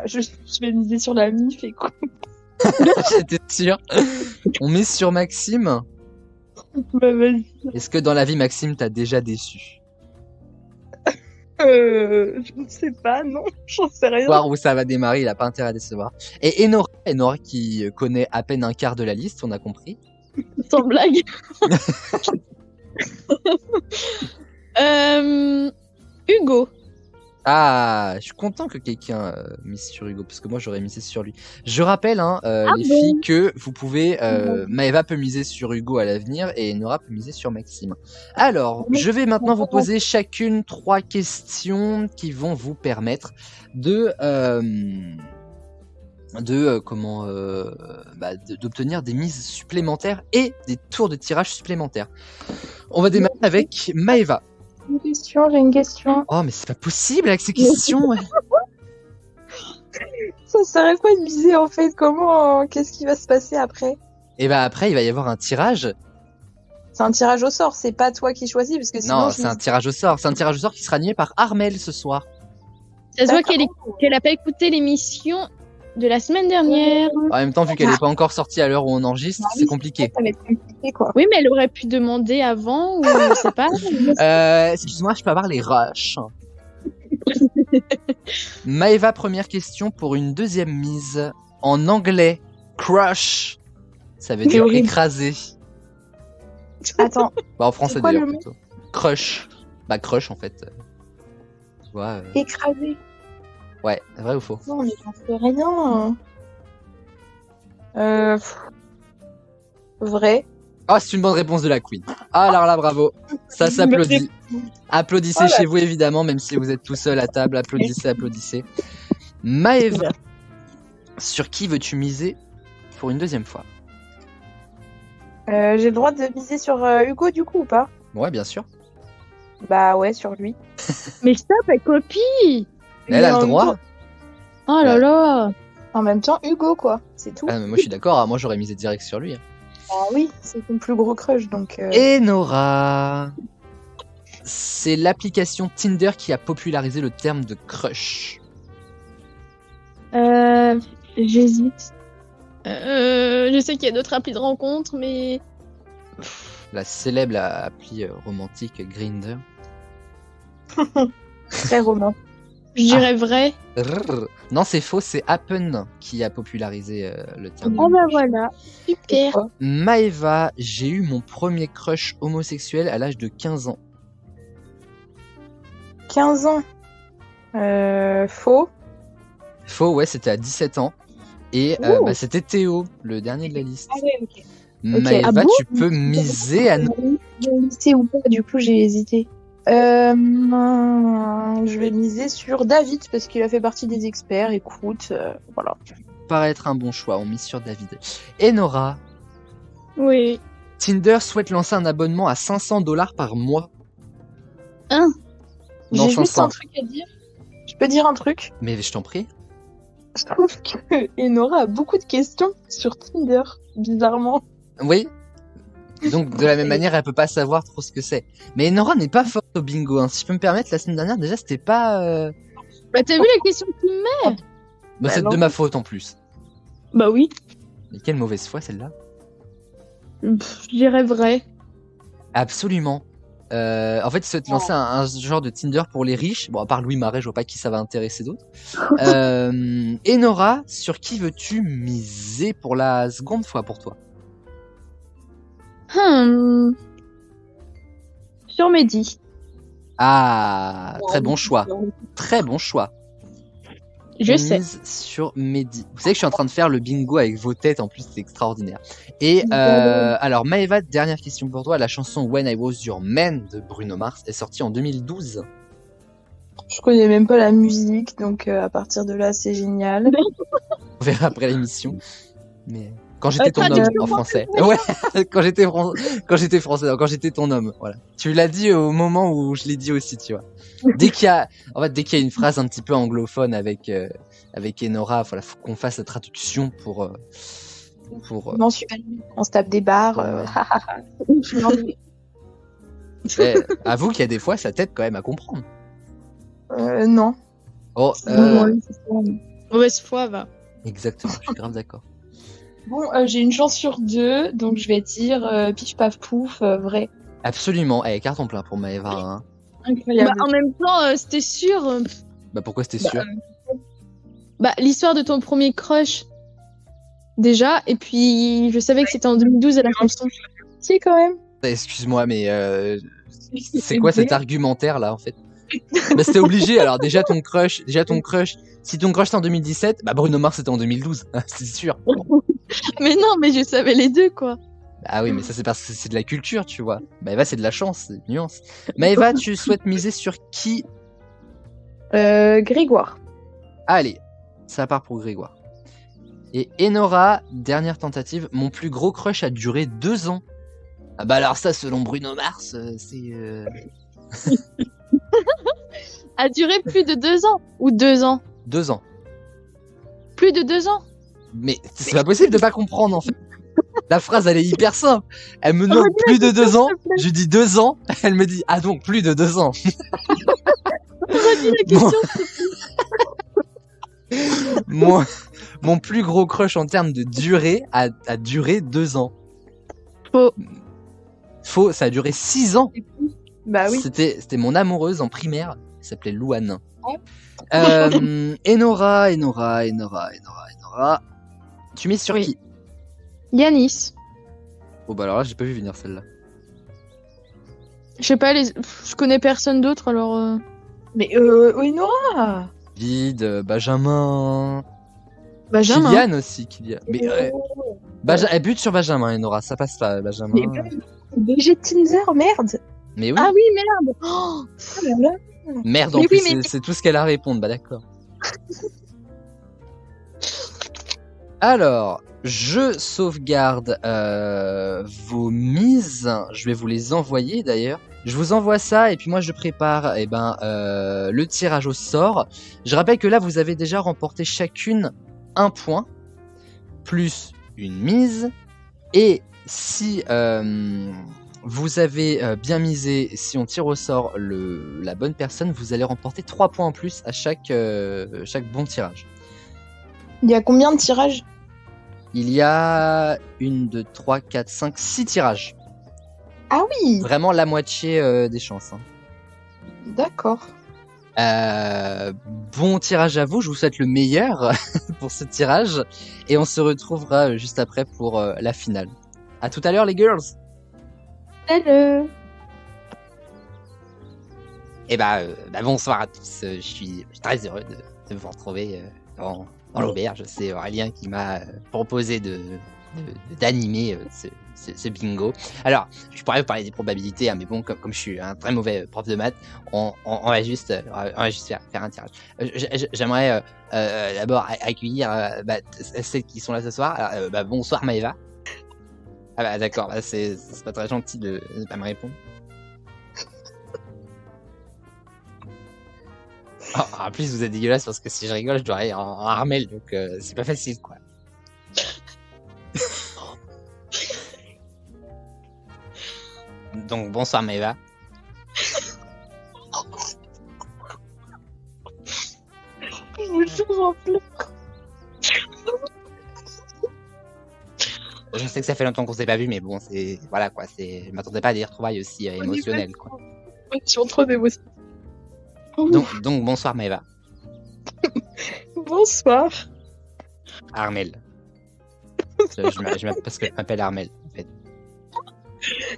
je vais miser sur la MIF, écoute. J'étais sûr. On mise sur Maxime. Bah, vas-y. Est-ce que dans la vie, Maxime t'a déjà déçu? Je ne sais pas, non, j'en sais rien. Voir où ça va démarrer, il a pas intérêt à décevoir. Et Enora qui connaît à peine un quart de la liste, on a compris. Sans blague. Hugo. Ah, je suis content que quelqu'un mise sur Hugo, parce que moi j'aurais misé sur lui. Je rappelle, hein, les bon filles, que vous pouvez... Maëva peut miser sur Hugo à l'avenir, et Enora peut miser sur Maxime. Alors, je vais maintenant vous poser chacune 3 questions qui vont vous permettre de d'obtenir des mises supplémentaires et des tours de tirage supplémentaires. On va démarrer avec Maëva. J'ai une question. Oh, mais c'est pas possible avec ces questions. Ça sert à quoi de miser en fait? Qu'est-ce qui va se passer après? Et bah après, il va y avoir un tirage. C'est un tirage au sort, c'est pas toi qui choisis parce que sinon Non, c'est un tirage au sort. C'est un tirage au sort qui sera animé par Armel ce soir. Ça se voit qu'elle a pas écouté l'émission de la semaine dernière. En même temps, vu qu'elle n'est pas encore sortie à l'heure où on enregistre, c'est compliqué. ça va être compliqué quoi. Oui, mais elle aurait pu demander avant ou je sais pas. Excuse-moi, je peux avoir les rushs. Maëva, première question pour une deuxième mise. En anglais, crush, ça veut dire horrible. écraser. Attends, Bah, en français C'est quoi d'ailleurs le mot plutôt. Crush. Bah, crush en fait. Tu vois. écrasé. Ouais, vrai ou faux? Non, mais j'en sais rien. Vrai. Ah, c'est une bonne réponse de la Queen. Ah, alors là, bravo. Ça s'applaudit. Applaudissez chez vous, évidemment, même si vous êtes tout seul à table. Applaudissez, applaudissez. Maëva, sur qui veux-tu miser pour une deuxième fois? J'ai le droit de miser sur Hugo du coup ou pas? Ouais, bien sûr. Bah ouais, sur lui. Mais stop, elle copie. Elle a Mais le en droit. Oh là là. En même temps, Hugo quoi, c'est tout. Ah, mais moi, je suis d'accord. Ah, moi, j'aurais misé direct sur lui. Ah oui, c'est ton plus gros crush donc. Enora. C'est l'application Tinder qui a popularisé le terme de crush. J'hésite. Je sais qu'il y a d'autres applis de rencontre, mais La célèbre appli romantique Grindr. Très romain. je dirais vrai. Rrr. Non, c'est faux, c'est Appen qui a popularisé le terme. Oh bah voilà, super. Maëva, j'ai eu mon premier crush homosexuel à l'âge de 15 ans. 15 ans. Faux. Faux, ouais, c'était à 17 ans. Et Ouh. c'était Théo, le dernier de la liste. Ah ouais, ok. Maëva, Ah bon tu peux miser à nous. Lycée ou pas, du coup j'ai hésité. Je vais miser sur David parce qu'il a fait partie des experts. Écoute, voilà. Paraître un bon choix, on mise sur David. Enora, Oui. Tinder souhaite lancer un abonnement à 500 $ par mois. Hein? Non, J'ai juste 500. un truc à dire. Je peux dire un truc? Mais je t'en prie. Je trouve que Enora a beaucoup de questions sur Tinder, bizarrement. Oui. Donc de la même manière, elle peut pas savoir trop ce que c'est. Mais Enora n'est pas forte au bingo. Hein. Si je peux me permettre, la semaine dernière, déjà, c'était pas. Bah t'as vu la question qu'il me met? Bah, c'est non. de ma faute en plus. Bah oui. Mais quelle mauvaise foi celle-là. Je dirais vrai. Absolument. En fait, ils souhaitent lancer un genre de Tinder pour les riches. Bon, à part Louis Marais, je vois pas qui ça va intéresser d'autres. Enora, sur qui veux-tu miser pour la seconde fois pour toi? Sur Mehdi. Ah, très bon choix. Très bon choix. Je sais. Mise sur Mehdi. Vous savez que je suis en train de faire le bingo avec vos têtes, en plus c'est extraordinaire. Et alors Maëva, dernière question pour toi. La chanson When I Was Your Man de Bruno Mars est sortie en 2012. Je connais même pas la musique, donc à partir de là, c'est génial. On verra après l'émission. Mais quand j'étais ton homme traduction en français. Ouais, quand j'étais français, non, quand j'étais ton homme, voilà. Tu l'as dit au moment où je l'ai dit aussi, tu vois. Dès qu'il y a une phrase un petit peu anglophone avec Enora, voilà, faut qu'on fasse la traduction pour Non, super. On se tape des barres. avoue qu'il y a des fois, ça t'aide quand même à comprendre. Non. Oh, Mauvaise foi, va. exactement, je suis grave d'accord. Bon, j'ai une chance sur 2, donc je vais dire pif paf pouf, vrai. Absolument. Eh, carton plein pour Maëva. Hein. Incroyable. Bah, en même temps, c'était sûr. Bah pourquoi c'était sûr? Bah, l'histoire de ton premier crush. Déjà, et puis je savais que c'était en 2012 à la chanson. Si, quand même. Excuse-moi, mais c'est quoi cet argumentaire là en fait? Bah c'était obligé. Alors déjà ton crush. Si ton crush c'était en 2017, bah Bruno Mars c'était en 2012, c'est sûr. Mais non, mais je savais les deux, quoi. Ah oui, mais ça c'est parce que c'est de la culture, tu vois. Maëva c'est de la chance, c'est une nuance. Maëva, tu souhaites miser sur qui? Grégoire. Allez, ça part pour Grégoire. Et Enora, dernière tentative. Mon plus gros crush a duré 2 ans. Ah bah alors ça, selon Bruno Mars, c'est... A duré plus de 2 ans. Ou 2 ans. 2 ans. Plus de 2 ans. Mais c'est pas possible de pas comprendre en fait. La phrase elle est hyper simple. Elle me nomme plus de 2 ans. Je lui dis 2 ans. Elle me dit ah donc plus de 2 ans. Redis la question. Mon plus gros crush en termes de durée a duré 2 ans. Faux, ça a duré 6 ans. Bah oui. C'était mon amoureuse en primaire. Elle s'appelait Louane. Oh. Enora. Tu mises sur Oui. qui? Yanis. Oh bah alors là j'ai pas vu venir celle-là. Je sais pas, je connais personne d'autre alors. Mais Nora. Vide, Benjamin. Benjamin. Kylian aussi, Kylian. Mais elle bute sur Benjamin, Enora, ça passe pas, Benjamin. Mais BG Tinder, merde. Mais oui, Ah oui, merde. Oh là là. merde en mais plus, oui, mais- c'est tout ce qu'elle a à répondre, bah d'accord. Alors, je sauvegarde vos mises, je vais vous les envoyer d'ailleurs. Je vous envoie ça et puis moi je prépare le tirage au sort. Je rappelle que là vous avez déjà remporté chacune un point, plus une mise. Et si vous avez bien misé, si on tire au sort la bonne personne, vous allez remporter 3 points en plus à chaque bon tirage. Il y a combien de tirages? Il y a 1, 2, 3, 4, 5, 6 tirages. Ah oui. Vraiment la moitié des chances. Hein. D'accord. Bon tirage à vous, je vous souhaite le meilleur pour ce tirage. Et on se retrouvera juste après pour la finale. À tout à l'heure les girls. Hello. Et bonsoir à tous. Je suis très heureux de vous retrouver dans l'auberge. C'est Aurélien qui m'a proposé d'animer ce bingo. Alors, je pourrais vous parler des probabilités, hein, mais bon, comme je suis un très mauvais prof de maths, on va juste faire un tirage. J'aimerais d'abord accueillir celles qui sont là ce soir. Alors, bonsoir Maëva. Ah bah d'accord, c'est pas très gentil de ne pas me répondre. Oh, en plus, vous êtes dégueulasse parce que si je rigole, je dois aller en Armel, donc c'est pas facile quoi. Donc bonsoir Maëva. Je vous en prie. Je sais que ça fait longtemps qu'on s'est pas vu, mais bon, c'est voilà quoi, je m'attendais pas à des retrouvailles aussi émotionnelles quoi. Je suis trop d'émotion. Donc bonsoir Maëva. Bonsoir. Armel. Parce que je m'appelle Armel en fait.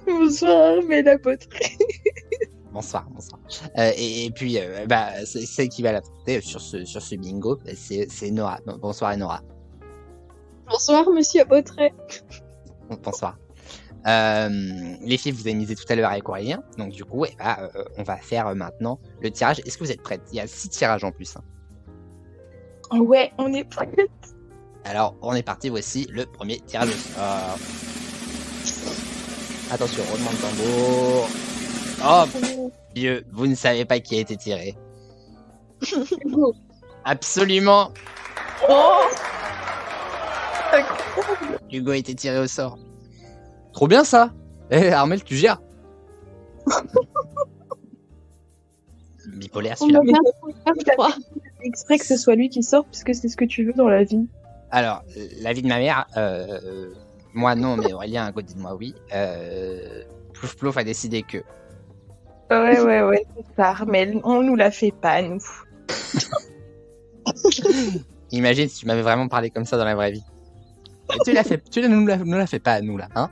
Bonsoir, mais la poterie. Bonsoir. Et puis, c'est celle qui va l'affronter sur ce bingo, c'est Nora. Bonsoir Nora. Bonsoir, monsieur Apotré. Bonsoir. Les filles, vous avez misé tout à l'heure avec Aurélien, donc du coup, on va faire maintenant le tirage. Est-ce que vous êtes prêtes? Il y a 6 tirages en plus. Hein. Ouais, on est prêts. Alors, on est parti, voici le premier tirage au sort. Attention, roulement de tambour. Oh, Dieu, vous ne savez pas qui a été tiré. Absolument. Oh, Hugo a été tiré au sort. Trop bien ça. Armel, tu gères. Bipolaire celui-là. exprès que ce soit lui qui sort puisque c'est ce que tu veux dans la vie. Alors, la vie de ma mère, moi non, mais Aurélien à côté de moi, oui. Plouf Plouf a décidé que. Ouais, c'est ça. Mais on nous la fait pas, nous. Imagine si tu m'avais vraiment parlé comme ça dans la vraie vie. Tu nous la fais pas à nous là, hein?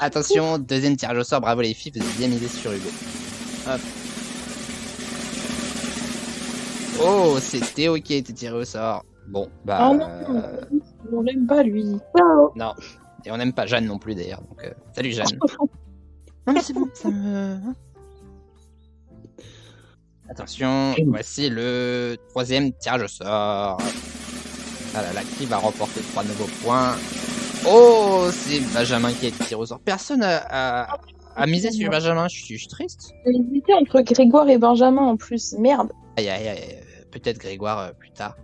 Attention, deuxième tirage au sort, bravo les filles, vous avez bien misé sur Hugo. Hop. Oh, c'est Théo qui a été tiré au sort. Bon, Oh non, on l'aime pas lui. Non, et on n'aime pas Jeanne non plus d'ailleurs, donc salut Jeanne. Non mais c'est bon, ça me... Attention, voici le troisième tirage au sort. Ah là là, qui va remporter 3 nouveaux points? Oh, c'est Benjamin qui a été tiré au sort. Personne a misé sur Benjamin, je suis triste. J'ai hésité entre Grégoire et Benjamin en plus. Merde. Aïe, aïe, aïe, peut-être Grégoire plus tard.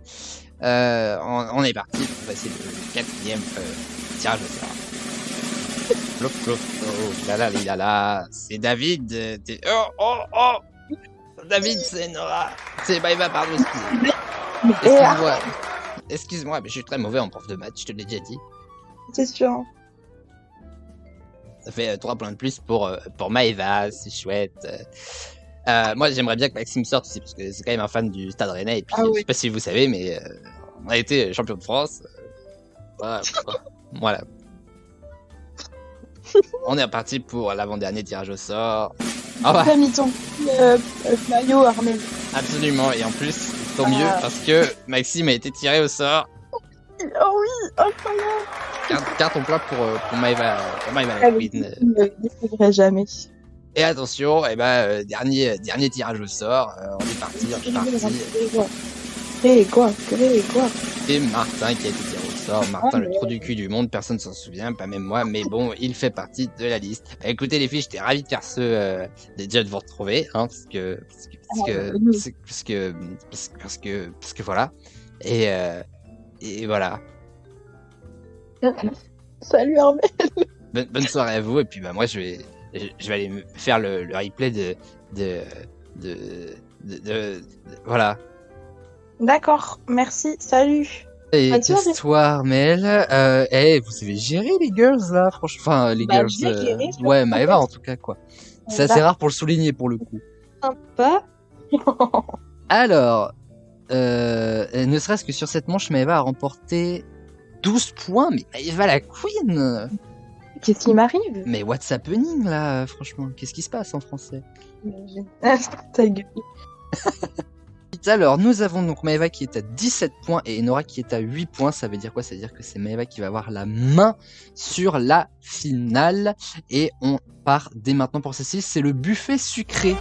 On est parti pour passer le 4e tirage au sort. Flop, flop, oh là là, c'est David. Oh, David, c'est Nora. C'est Maëva, pardon, excuse-moi, mais je suis très mauvais en prof de maths, je te l'ai déjà dit. C'est sûr. Ça fait 3 points de plus pour Maëva, c'est chouette. Moi, j'aimerais bien que Maxime sorte aussi, parce que c'est quand même un fan du Stade Rennais. Et puis, je sais pas si vous savez, mais on a été champion de France. Voilà. On est reparti pour l'avant-dernier tirage au sort. Ah bah. T'as mis ton maillot Armel. Absolument, et en plus, tant mieux, parce que Maxime a été tiré au sort. Oh oui, incroyable. Carton plein pour Maëva la Queen. Je ne découvrirai jamais. Et attention, dernier tirage au sort. On est parti. Grégoire. Et Martin qui a été tiré au sort. Martin, le trou du cul du monde, personne s'en souvient, pas même moi, mais bon, il fait partie de la liste. Écoutez les filles, j'étais ravi de faire déjà de vous retrouver, hein, parce que voilà. Et voilà. Salut Armel. Bonne soirée à vous, et puis moi je vais aller me faire le replay de voilà. D'accord, merci, salut. Et toi, Mel, vous savez gérer les girls là, franchement, enfin les girls, ouais, Maëva en tout cas quoi. C'est assez rare pour le souligner pour le coup. Sympa. Alors, ne serait-ce que sur cette manche, Maëva a remporté 12 points, mais Maëva la Queen. Qu'est-ce qui m'arrive? Mais what's happening là, franchement, qu'est-ce qui se passe en français? Ta gueule. Alors, nous avons donc Maëva qui est à 17 points et Enora qui est à 8 points. Ça veut dire quoi? Ça veut dire que c'est Maëva qui va avoir la main sur la finale. Et on part dès maintenant pour celle-ci. C'est le buffet sucré.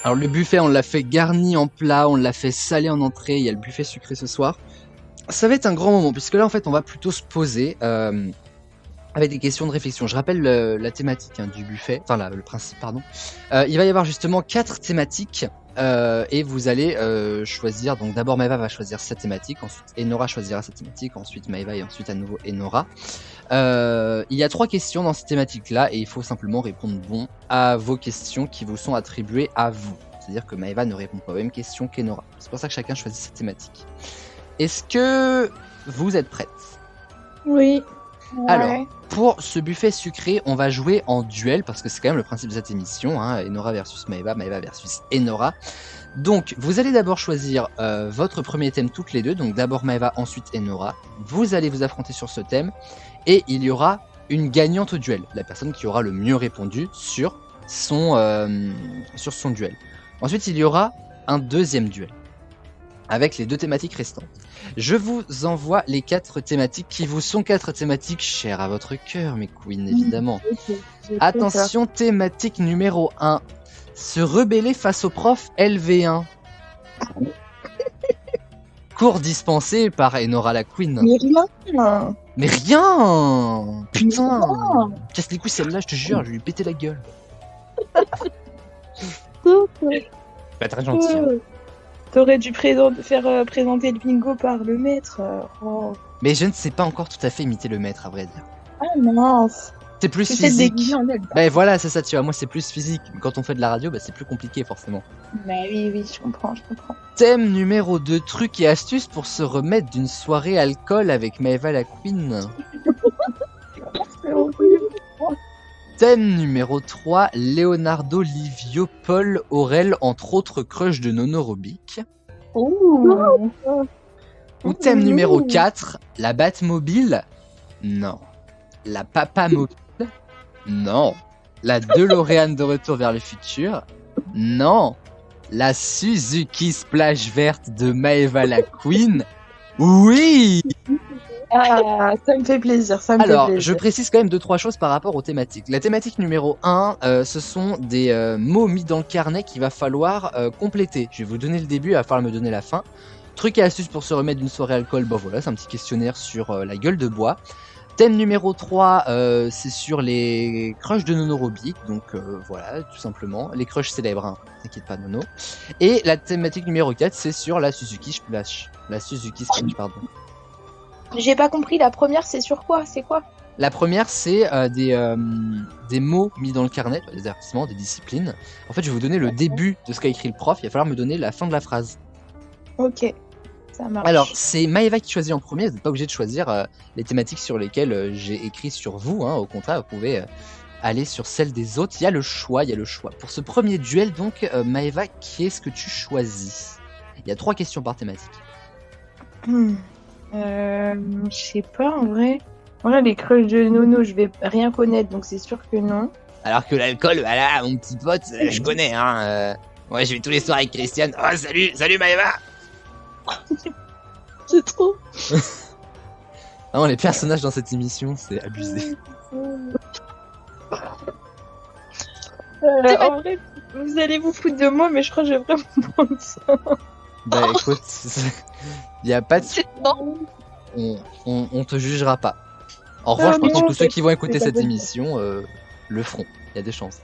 Alors, le buffet, on l'a fait garni en plat, on l'a fait salé en entrée. Il y a le buffet sucré ce soir. Ça va être un grand moment, puisque là, en fait, on va plutôt se poser avec des questions de réflexion. Je rappelle la thématique du buffet, enfin le principe, pardon. Il va y avoir justement 4 thématiques et vous allez choisir. Donc d'abord Maëva va choisir sa thématique, ensuite Enora choisira sa thématique, ensuite Maëva et ensuite à nouveau Enora. Il y a 3 questions dans cette thématique-là et il faut simplement répondre bon à vos questions qui vous sont attribuées à vous. C'est-à-dire que Maëva ne répond pas aux mêmes questions qu'Enora. C'est pour ça que chacun choisit sa thématique. Est-ce que vous êtes prêtes? Oui. Ouais. Alors, pour ce buffet sucré, on va jouer en duel, parce que c'est quand même le principe de cette émission, hein, Enora versus Maëva, Maëva versus Enora. Donc, vous allez d'abord choisir votre premier thème toutes les deux, donc d'abord Maëva, ensuite Enora. Vous allez vous affronter sur ce thème, et il y aura une gagnante au duel, la personne qui aura le mieux répondu sur son duel. Ensuite, il y aura un deuxième duel, avec les 2 thématiques restantes. Je vous envoie les 4 thématiques qui vous sont 4 thématiques chères à votre cœur, mes queens, évidemment. Attention, thématique numéro 1. Se rebeller face au prof LV1. Cours dispensé par Enora la Queen. Mais rien. Mais rien. Putain. Casse les couilles celle-là, je te jure, je vais lui péter la gueule. Pas très gentil. Hein. T'aurais dû faire présenter le bingo par le maître. Oh. Mais je ne sais pas encore tout à fait imiter le maître, à vrai dire. Ah mince. C'est plus physique. Ben voilà, c'est ça, tu vois. Moi, c'est plus physique. Quand on fait de la radio, c'est plus compliqué, forcément. Bah oui, je comprends. Thème numéro 2, trucs et astuces pour se remettre d'une soirée alcool avec Maëva la Queen. Thème numéro 3, Leonardo, Livio, Paul, Aurel, entre autres crush de Nono Robic. Ouh. Ou thème numéro 4, la Batmobile. Non. La Papa Mobile. Non. La DeLorean de Retour vers le futur. Non. La Suzuki Splash verte de Maëva la Queen. Oui. Ah, ça me fait plaisir, ça me fait Alors, plaisir. je précise quand même 2-3 choses par rapport aux thématiques. La thématique numéro 1, ce sont des mots mis dans le carnet qu'il va falloir compléter. Je vais vous donner le début, il va falloir me donner la fin. Truc et astuces pour se remettre d'une soirée alcool, bah voilà, c'est un petit questionnaire sur la gueule de bois. Thème numéro 3, c'est sur les crushs de Nono Robic, donc voilà, tout simplement. Les crushs célèbres, hein, t'inquiète pas Nono. Et la thématique numéro 4, c'est sur la Suzuki Splash. La Suzuki Splash, pardon. J'ai pas compris, la première, c'est sur quoi? C'est quoi? La première, c'est des mots mis dans le carnet, des avertissements, des disciplines. En fait, je vais vous donner le début de ce qu'a écrit le prof, il va falloir me donner la fin de la phrase. Ok, ça marche. Alors, c'est Maëva qui choisit en premier, vous n'êtes pas obligé de choisir les thématiques sur lesquelles j'ai écrit sur vous, hein. Au contraire, vous pouvez aller sur celles des autres, il y a le choix. Pour ce premier duel, donc, Maëva, qui est-ce que tu choisis? Il y a 3 questions par thématique. Je sais pas en vrai. Voilà, les crushs de Nono, je vais rien connaître, donc c'est sûr que non. Alors que l'alcool, voilà, mon petit pote, je connais, hein. Ouais, je vais tous les soirs avec Christiane. Oh, salut Maëva. C'est trop. Non, les personnages dans cette émission, c'est abusé. En vrai, vous allez vous foutre de moi, mais je crois que je vais vraiment prendre ça. Bah écoute, y a pas de... Non. On te jugera pas. En revanche, par non, contre, tous ceux qui vont c'est écouter pas cette possible. émission le feront. Il y a des chances.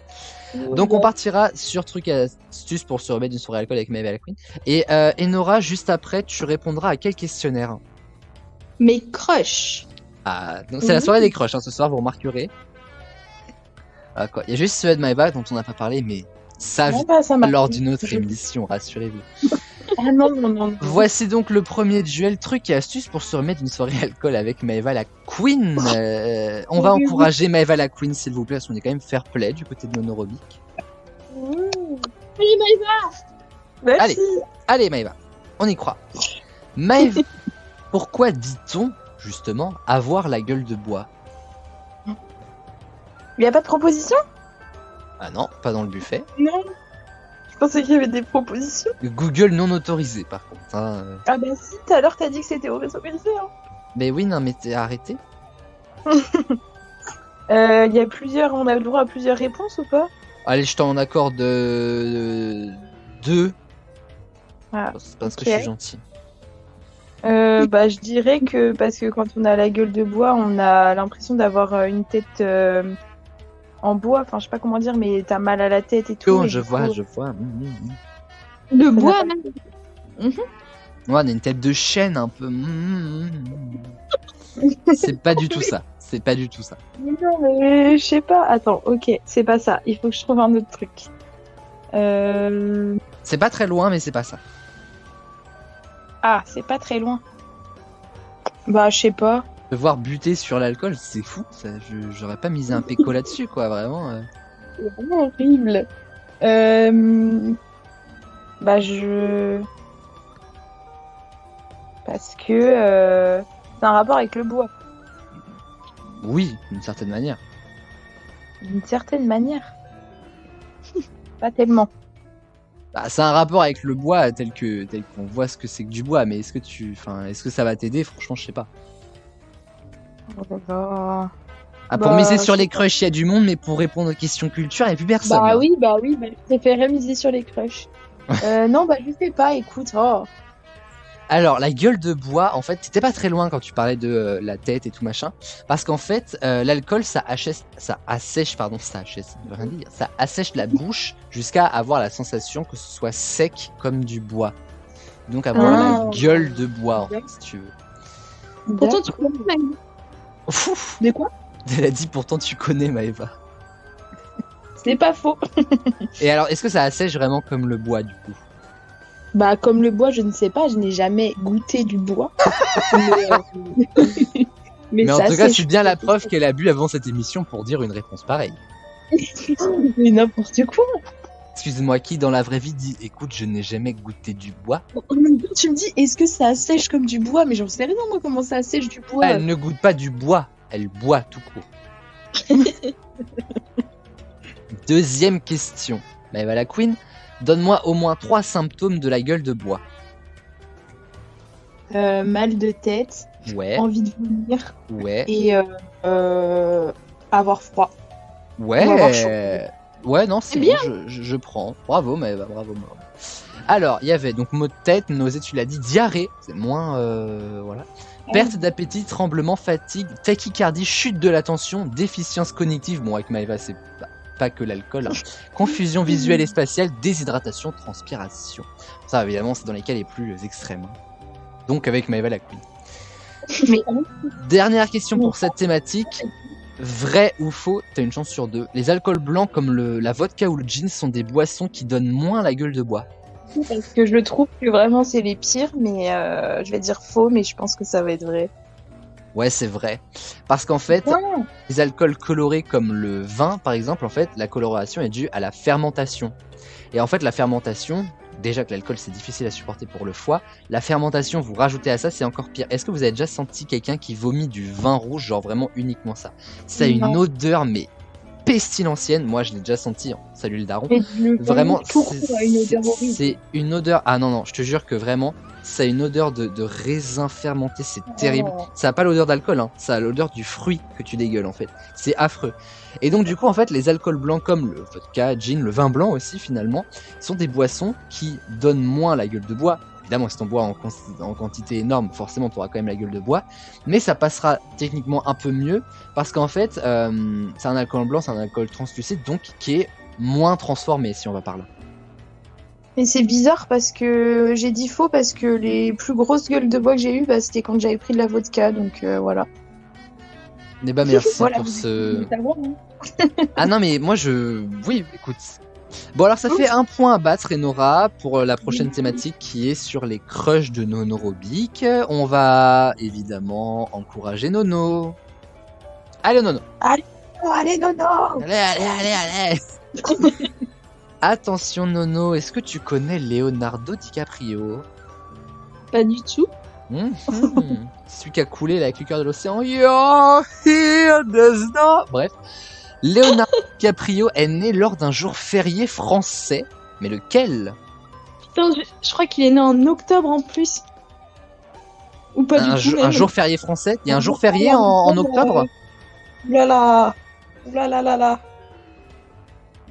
Donc on partira sur trucs et astuces pour se remettre d'une soirée alcool avec Maëva la Queen. Et Enora, juste après, tu répondras à quel questionnaire? Mes crushs. Ah, donc c'est la soirée des crushs, hein, ce soir, vous remarquerez. Ah, quoi. Il y a juste celui de Maëva dont on n'a pas parlé, mais ça, Non, bah, ça marche. lors d'une autre émission, rassurez-vous. Ah non. Voici donc le premier duel trucs et astuces pour se remettre d'une soirée alcool avec Maëva la Queen. On va encourager Maëva la Queen, s'il vous plaît, parce qu'on est quand même fair play du côté de Nono Robic. Allez, Maëva. Merci. Allez Maëva, on y croit. Maëva, pourquoi dit-on justement avoir la gueule de bois? Il y a pas de proposition? Ah non, pas dans le buffet. Non. Je pensais qu'il y avait des propositions. Google non autorisé par contre. Hein. Ah bah si, tout à l'heure t'as dit que c'était au réseau lycée. Hein. Mais oui, non mais t'es arrêté. Il y a plusieurs, on a le droit à plusieurs réponses ou pas? Allez, je t'en accorde 2. Ah, C'est parce que ok. je suis gentil. Bah je dirais que parce que quand on a la gueule de bois, on a l'impression d'avoir une tête en bois. Enfin, je sais pas comment dire, mais t'as mal à la tête et tout. Oh, et je du vois. De Ça bois, n'a même. Ouais, on a une tête de chêne un peu. C'est pas du tout ça. C'est pas du tout ça. Non, mais je sais pas. Attends, ok, c'est pas ça. Il faut que je trouve un autre truc. C'est pas très loin, mais c'est pas ça. Ah, c'est pas très loin. Bah, je sais pas. Devoir buter sur l'alcool, c'est fou. Ça, j'aurais pas misé un péco là-dessus, quoi, vraiment. C'est vraiment horrible. Bah, je. Parce que c'est un rapport avec le bois, Oui, d'une certaine manière. d'une certaine manière. Pas tellement. Bah, c'est un rapport avec le bois tel qu'on voit ce que c'est que du bois, mais est-ce que ça va t'aider? Franchement, je sais pas. Bah, Ah, pour Bah, miser sur je les sais pas. crushs, il y a du monde, mais pour répondre aux questions culture, il n'y a plus personne. bah là. oui, bah, je préférerais miser sur les crushs. Non, bah je sais pas, écoute. Oh. Alors, la gueule de bois, en fait, t'étais pas très loin quand tu parlais de la tête et tout machin. Parce qu'en fait, l'alcool, ça assèche la bouche jusqu'à avoir la sensation que ce soit sec comme du bois. Donc, avoir la Ah. gueule de bois, en fait, si tu veux. Pourtant, tu connais Maëva. Ouf, De quoi? elle a dit pourtant tu connais Maëva. C'est pas faux. Et alors, est-ce que ça assèche vraiment comme le bois, du coup? Bah, comme le bois, je ne sais pas, je n'ai jamais goûté du bois. Mais en ça tout cas, sèche. c'est bien la preuve qu'elle a bu avant cette émission pour dire une réponse pareille. Mais n'importe quoi. Excuse-moi, qui dans la vraie vie dit écoute, je n'ai jamais goûté du bois? En même temps, tu me dis, est-ce que ça sèche comme du bois? Mais j'en sais rien, moi, comment ça sèche du bois. Elle ne goûte pas du bois, elle boit tout court. Deuxième question. Maëva la Queen, donne-moi au moins 3 symptômes de la gueule de bois. Mal de tête, Ouais, envie de vomir ouais, et avoir froid. Ou avoir chaud. ouais. Ouais, non, c'est bien. bon, je prends. Bravo, Maëva, bravo. Alors, il y avait donc maux de tête, nausée, tu l'as dit, diarrhée, c'est moins. Voilà. Perte d'appétit, tremblement, fatigue, tachycardie, chute de la tension, déficience cognitive. Bon, avec Maëva, c'est pas que l'alcool. Hein. Confusion visuelle et spatiale, déshydratation, transpiration. Ça, évidemment, c'est dans les cas les plus extrêmes. Hein. Donc, avec Maëva la Queen. Mais Dernière question pour cette thématique. Vrai ou faux, t'as une chance sur deux. Les alcools blancs comme la vodka ou le gin sont des boissons qui donnent moins la gueule de bois. parce que je trouve que vraiment c'est les pires, mais je vais dire faux, mais je pense que ça va être vrai. Ouais, c'est vrai. Parce qu'en fait, les alcools colorés comme le vin, par exemple, en fait, la coloration est due à la fermentation. Et en fait, la fermentation, déjà que l'alcool c'est difficile à supporter pour le foie, la fermentation, vous rajoutez à ça, c'est encore pire. Est-ce que vous avez déjà senti quelqu'un qui vomit du vin rouge, genre vraiment uniquement ça? Ça a une Non. odeur, mais pestilentielle. Moi, je l'ai déjà senti. Hein. Salut le daron. Mais le Vraiment, tout court a une odeur horrible. c'est une odeur. Ah non, non, je te jure que vraiment, ça a une odeur de raisin fermenté, c'est terrible. Oh. Ça a pas l'odeur d'alcool, hein. Ça a l'odeur du fruit que tu dégueules en fait. C'est affreux. Et donc, du coup, en fait, les alcools blancs comme le vodka, gin, le vin blanc aussi, finalement, sont des boissons qui donnent moins la gueule de bois. Évidemment, si t'en bois en quantité énorme, forcément, t'auras quand même la gueule de bois. Mais ça passera techniquement un peu mieux parce qu'en fait, c'est un alcool blanc, c'est un alcool translucide, donc qui est moins transformé, si on va par là. Mais c'est bizarre parce que j'ai dit faux parce que les plus grosses gueules de bois que j'ai eues, bah, c'était quand j'avais pris de la vodka, donc voilà. Eh bah merci Voilà, pour vous ce... voulez savoir, hein. Ah non mais moi je... Oui, écoute. Bon alors ça fait un point à battre Enora pour la prochaine thématique qui est sur les crushs de Nono Robic. On va évidemment encourager Nono. Allez Nono. Oh, allez, non, non. Allez. Attention Nono, est-ce que tu connais Leonardo DiCaprio? Pas du tout. Celui qui a coulé avec le cœur de l'océan. You're here, there's no... Bref. Leonardo DiCaprio est né lors d'un jour férié français. Mais lequel? Putain, je crois qu'il est né en octobre en plus. Ou pas du tout. Un même. jour férié français? Il y a un jour férié en octobre? Oulala. Oulala.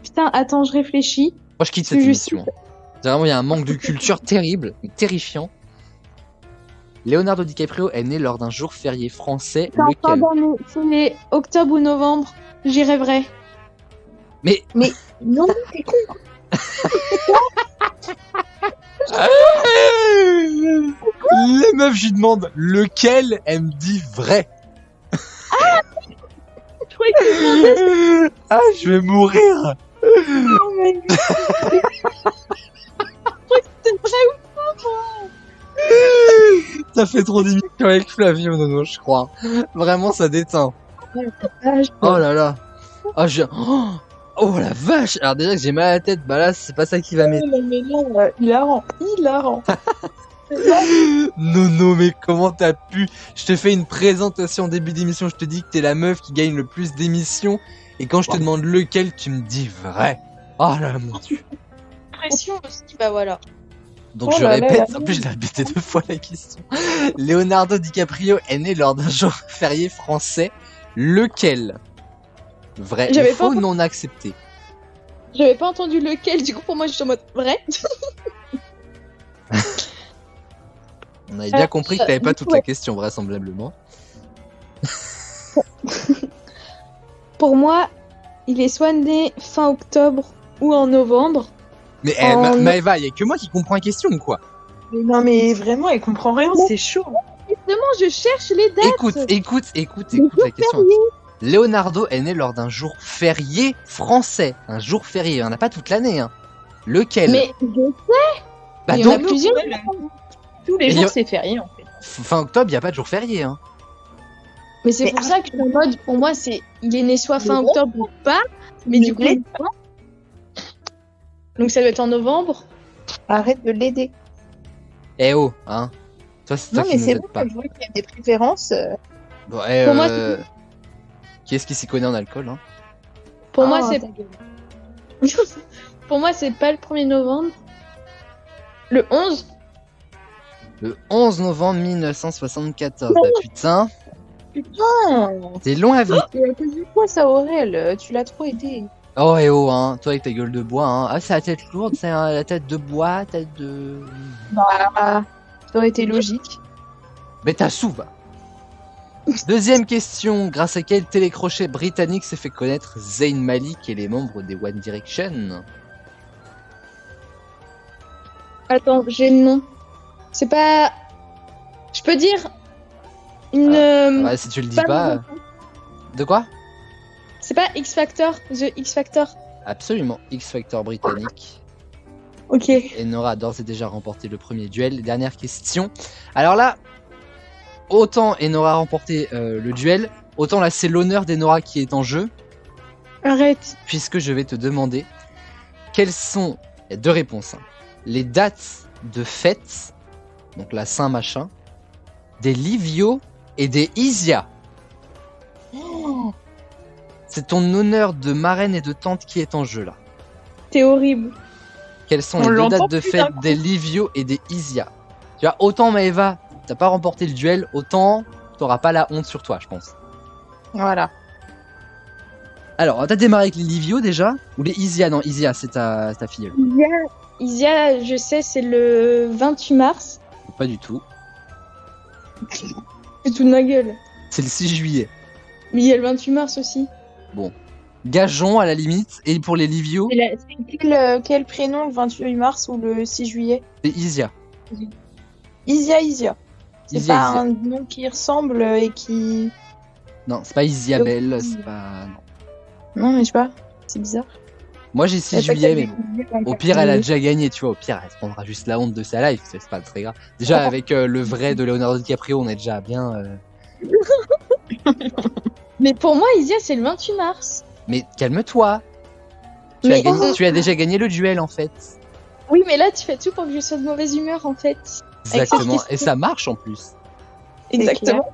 Putain, attends, je réfléchis. Moi je quitte cette émission. Vraiment, il y a un manque de culture terrible, terrifiant. Leonardo DiCaprio est né lors d'un jour férié français. C'est en fin Lequel? d'année. C'est octobre ou novembre. J'y rêverai. Mais Non, t'es con. les meufs, je lui demande lequel, elle me dit vrai. Je croyais que Ah, je vais mourir. c'était vrai Ça fait trop d'émissions avec Flavie, Nono, je crois. Vraiment, ça déteint. Oh là là. Oh la vache. Alors déjà que j'ai mal à la tête, bah là, c'est pas ça qui va m'aider. Mais là, hilarant. Nono, mais comment t'as pu? Je te fais une présentation en début d'émission, je te dis que t'es la meuf qui gagne le plus d'émissions, et quand je te demande lequel, tu me dis vrai. Oh là mon dieu. Pression aussi, bah voilà. Donc Oh je là là répète, là. en plus je l'ai répété 2 fois la question. Leonardo DiCaprio est né lors d'un jour férié français. Lequel? Vrai J'avais ou faux, pas- non accepté? J'avais pas entendu lequel, du coup pour moi je suis en mode vrai. On avait bien compris que t'avais pas toute la question, vraisemblablement. Pour moi, il est soit né fin octobre ou en novembre. Mais Maëva, y a que moi qui comprends la question ou quoi? Mais non, mais vraiment, elle comprend rien, c'est chaud. Justement, je cherche les dates. Écoute la question. Leonardo est né lors d'un jour férié français. Un jour férié, on n'a pas toute l'année. Hein. Lequel? Mais Bah il y en a donc, plusieurs. Tous les Et jours, yo- c'est férié, en fait. fin octobre, y a pas de jour férié. Hein. Mais c'est Mais pour ça que je suis en mode, pour moi, c'est il est né soit fin Mais octobre ou pas. Mais du coup, Mais- donc ça doit être en novembre. Arrête de l'aider. Eh oh, hein. Toi, c'est toi Non, qui mais nous c'est aide bon, pas. je vois qu'il y a des préférences. Bon, Pour moi, qui est-ce qui s'y connaît en alcool hein? Pour moi, Ah, c'est ta gueule. pour moi, c'est pas le 1er novembre. Le 11. Le 11 novembre 1974. Bah putain, Putain. c'est long à vivre. Et à cause de quoi ça, Aurel? Tu l'as trop aidé. Oh et oh, hein, toi avec ta gueule de bois, hein. Ah, c'est la tête lourde, c'est la tête de bois, tête de... Bah, ça aurait été logique. Mais t'as sous, va. Deuxième question, grâce à quel télécrochet britannique s'est fait connaître Zayn Malik et les membres des One Direction? Attends, j'ai le nom. C'est pas. Je peux dire une. Ouais, si tu le dis pas... De quoi? C'est pas X Factor, The X Factor. Absolument, X Factor britannique. Ok. Et Nora a d'ores et déjà remporté le premier duel. Dernière question. Alors là, autant Enora a remporté le duel, autant là c'est l'honneur d'Enora qui est en jeu, Arrête. puisque je vais te demander quelles sont, il y a deux réponses, hein, les dates de fête, donc la Saint machin, des Livio et des Isia. C'est ton honneur de marraine et de tante qui est en jeu là. T'es horrible. Quelles sont On les deux l'entend dates de plus fête d'un coup. des Livio et des Isia? Tu vois, autant Maëva, t'as pas remporté le duel, autant t'auras pas la honte sur toi, je pense. Voilà. Alors, t'as démarré avec les Livio déjà? Ou les Isia? Non, Isia, c'est ta filleule. Isia, je sais, c'est le 28 mars. Pas du tout. C'est tout de ma gueule. C'est le 6 juillet. Mais il y a le 28 mars aussi. Gageons à la limite. Et pour les Livio, C'est quel prénom le 28 mars ou le 6 juillet? c'est Isia. Isia. C'est Isia, pas Isia. un nom qui ressemble et qui... Non, c'est pas Isiabelle, c'est pas... Non. Non, mais je sais pas. C'est bizarre. Moi j'ai 6 juillet, mais bon. Au pire, elle a déjà gagné, tu vois. Au pire, elle se prendra juste la honte de sa life, c'est pas très grave. Déjà, avec le vrai de Leonardo DiCaprio, on est déjà bien... Mais pour moi, Isia, c'est le 28 mars. Mais calme-toi. Mais- Tu as déjà gagné le duel, en fait. Oui, mais là, tu fais tout pour que je sois de mauvaise humeur, en fait. Exactement. cette Et ça marche, en plus. Exactement.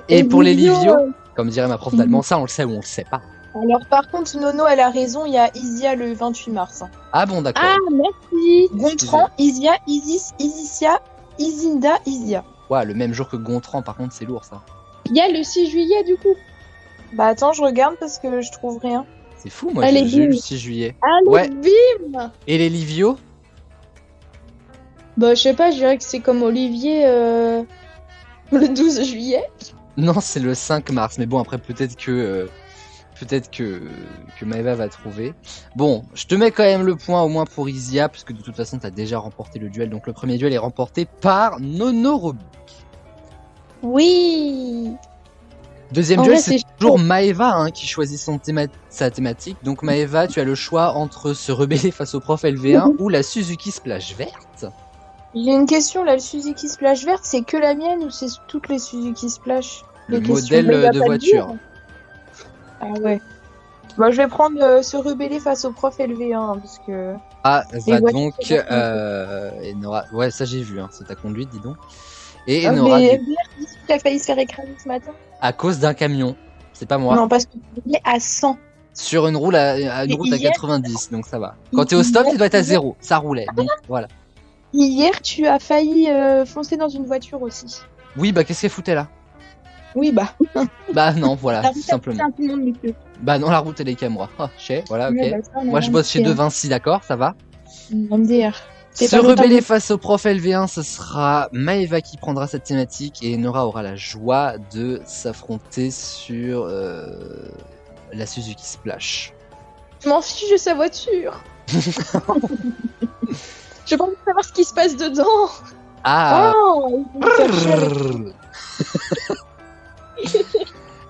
Et pour les Livio, euh, comme dirait ma prof d'allemand, ça on le sait ou on le sait pas. Alors par contre, Nono, elle a raison, il y a Isia le 28 mars. Ah bon, d'accord. Ah, merci. Gontran, Isia, Isis, Isicia, Isinda, Isia. Ouais, le même jour que Gontran, par contre, c'est lourd ça. Il y a le 6 juillet, du coup. Bah attends, je regarde parce que je trouve rien. C'est fou, moi Allez, j'ai eu le bim. 6 juillet. Allez, Ouais. bim. Et les Livio? Bah, je sais pas, je dirais que c'est comme Olivier le 12 juillet. Non, c'est le 5 mars. Mais bon, après, peut-être que Maëva va trouver. Bon, je te mets quand même le point au moins pour Isia, puisque de toute façon, t'as déjà remporté le duel. Donc le premier duel est remporté par Nono Robu. Oui. Deuxième En duel, vrai, c'est c'est toujours chaud. Maëva hein, qui choisit sa thématique. Donc Maëva, tu as le choix entre se rebeller face au prof LV1 ou la Suzuki Splash verte. J'ai une question là, le Suzuki Splash verte, c'est que la mienne ou c'est toutes les Suzuki Splash? Le Les questions, modèle mais y a de pas voiture. dire. Ah ouais. Bah je vais prendre se rebeller face au prof LV1 hein, parce que... Ah, Les va voitures, donc c'est pas Enora. Ouais, ça j'ai vu, hein, c'est ta conduite, dis donc. Et Ah, Enora, mais du- LV1, qui a failli se faire écraser ce matin. à cause d'un camion. C'est pas moi. Non, parce que il est à 100. Sur une route à Mais une route à hier- 90, donc ça va. Quand t'es au stop, tu dois être à 0. Ça roulait, donc voilà. Hier, tu as failli foncer dans une voiture aussi. Oui, bah qu'est-ce qu'elle foutait là? Oui, bah. Bah non, voilà, La tout route a simplement. poussé un peu, monsieur. Bah non, la route elle est qu'à moi. Ah, chez, voilà, ok. Ouais, bah, ça, on a Moi je bosse chez remarqué, De Vinci, d'accord, ça va. hein. MDR. C'est Se pas longtemps rebeller que- face au prof LV1, ce sera Maëva qui prendra cette thématique et Nora aura la joie de s'affronter sur la Suzuki Splash. Je m'en fiche de sa voiture. J'ai pas envie de savoir ce qui se passe dedans. Ah Oh, il me fait chier avec-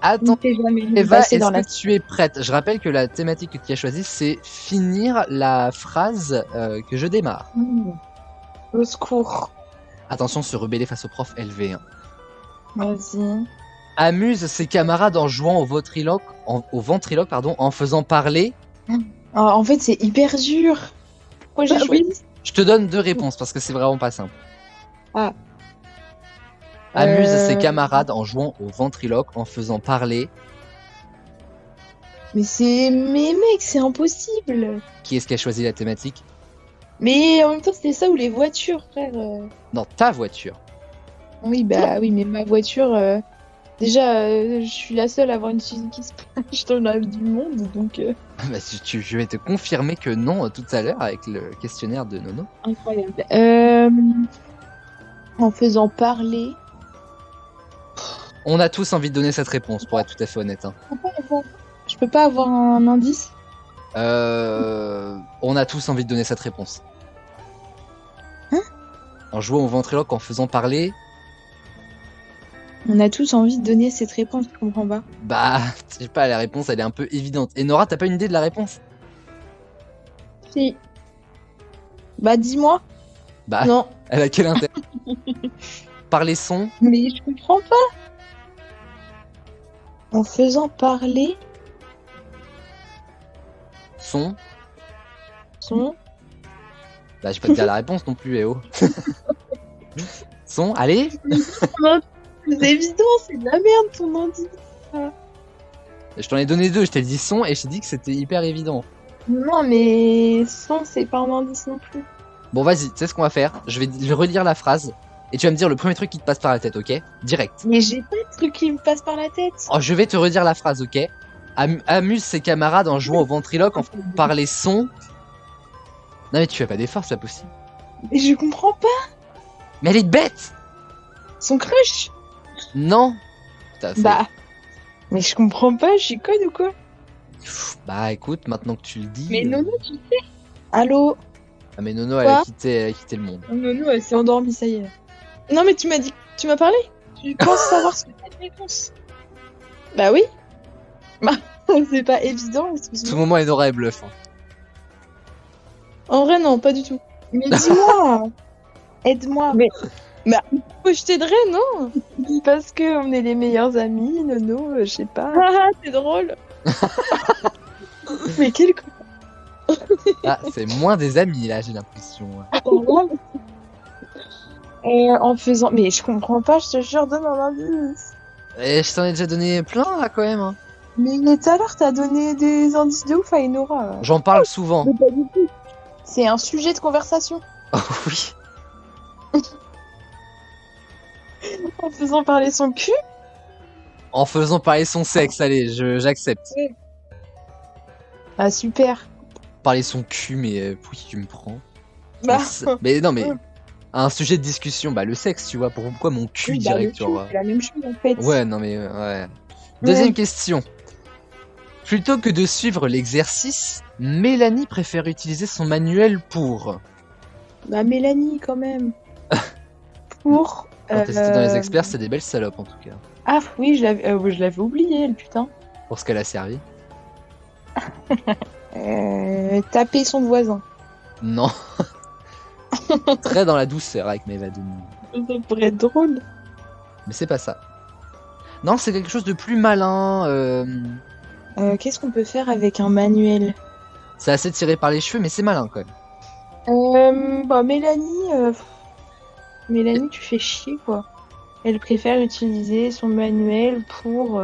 Attends, il me fait jamais Eva, passer est-ce dans la... que tu es prête? Je rappelle que la thématique que tu as choisie, c'est finir la phrase que je démarre. Au secours. Attention, se rebeller face au prof LV1. Vas-y. Amuse ses camarades en jouant au ventriloque, en faisant parler. Ah, en fait, c'est hyper dur. Pourquoi j'ai Bah choisi Je te donne deux réponses parce que c'est vraiment pas simple. Ah. Amuse ses camarades en jouant au ventriloque, en faisant parler. Mais c'est... Mais mec, c'est impossible. Qui est-ce qui a choisi la thématique? Mais en même temps, c'était ça ou les voitures, frère. Dans ta voiture. Oui, bah oui, mais ma voiture. Déjà, je suis la seule à avoir une Suzuki Splash dans la vie du monde, donc Bah, je vais te confirmer que non tout à l'heure avec le questionnaire de Nono. incroyable. En faisant parler. On a tous envie de donner cette réponse, pour être tout à fait honnête. Hein. Je peux pas avoir un indice? On a tous envie de donner cette réponse. Hein? En jouant au ventriloque, en faisant parler, On a tous envie de donner cette réponse, je comprends pas. bah, je sais pas, la réponse elle est un peu évidente. Et Nora, t'as pas une idée de la réponse? Si. Bah dis-moi. Bah, Non. elle a quel intérêt? Parler son, Mais je comprends pas. En faisant parler son, son. bah je vais pas te dire la réponse non plus, oh. Son, allez. C'est évident, c'est de la merde ton indice. Je t'en ai donné deux, je t'ai dit son et je t'ai dit que c'était hyper évident. Non, mais son, c'est pas un indice non plus. Bon, vas-y, tu sais ce qu'on va faire? Je vais relire la phrase et tu vas me dire le premier truc qui te passe par la tête, ok? Direct. Mais j'ai pas de truc qui me passe par la tête. Oh, je vais te redire la phrase, ok? Amuse ses camarades en jouant au ventriloque, en par les sons. Non, mais tu fais pas d'effort, c'est pas possible. Mais je comprends pas. Mais elle est bête! Son crush. Non! Putain, Bah. Mais je comprends pas, je suis conne ou quoi? Bah écoute, maintenant que tu le dis. Mais Nono, tu sais. Allô? Ah, mais Nono, elle a quitté le monde. Nono, elle s'est endormie, ça y est. Non, mais tu m'as dit. Tu m'as parlé? Tu penses savoir ce que t'as de réponse? Bah oui. Bah, c'est pas évident, Tout excuse-moi. moment, Enora est bluff. Hein. En vrai, non, pas du tout. Mais dis-moi. Aide-moi. Mais. Bah, je t'aiderai, non? Parce que on est les meilleurs amis, Nono, je sais pas. Ah, c'est drôle. Mais quel con. Ah, c'est moins des amis là, j'ai l'impression. En faisant. Mais je comprends pas, je te jure, donne un indice. Et je t'en ai déjà donné plein là quand même. Hein. Mais tout à l'heure, t'as donné des indices de ouf à Enora. J'en parle souvent. Mais pas du tout. C'est un sujet de conversation. Oh oui. En faisant parler son cul. En faisant parler son sexe, allez, j'accepte. Ah, super. Parler son cul, mais oui, tu me prends. Bah. Mais non, mais un sujet de discussion, bah le sexe, tu vois. Pourquoi mon cul Oui, direct, bah, le cul, genre. c'est la même chose en fait. Ouais, non mais ouais. Deuxième question. Plutôt que de suivre l'exercice, Mélanie préfère utiliser son manuel pour. Bah, Mélanie, quand même. Pour. Quand t'es dans les experts, c'est des belles salopes en tout cas. Ah oui, je l'avais oublié, le putain. Pour ce qu'elle a servi. Taper son voisin. Non. Très dans la douceur avec mes vadouilles. Ça pourrait être drôle. Mais c'est pas ça. Non, c'est quelque chose de plus malin. Qu'est-ce qu'on peut faire avec un manuel? C'est assez tiré par les cheveux, mais c'est malin quand même. Bah, Mélanie, tu fais chier, quoi. Elle préfère utiliser son manuel pour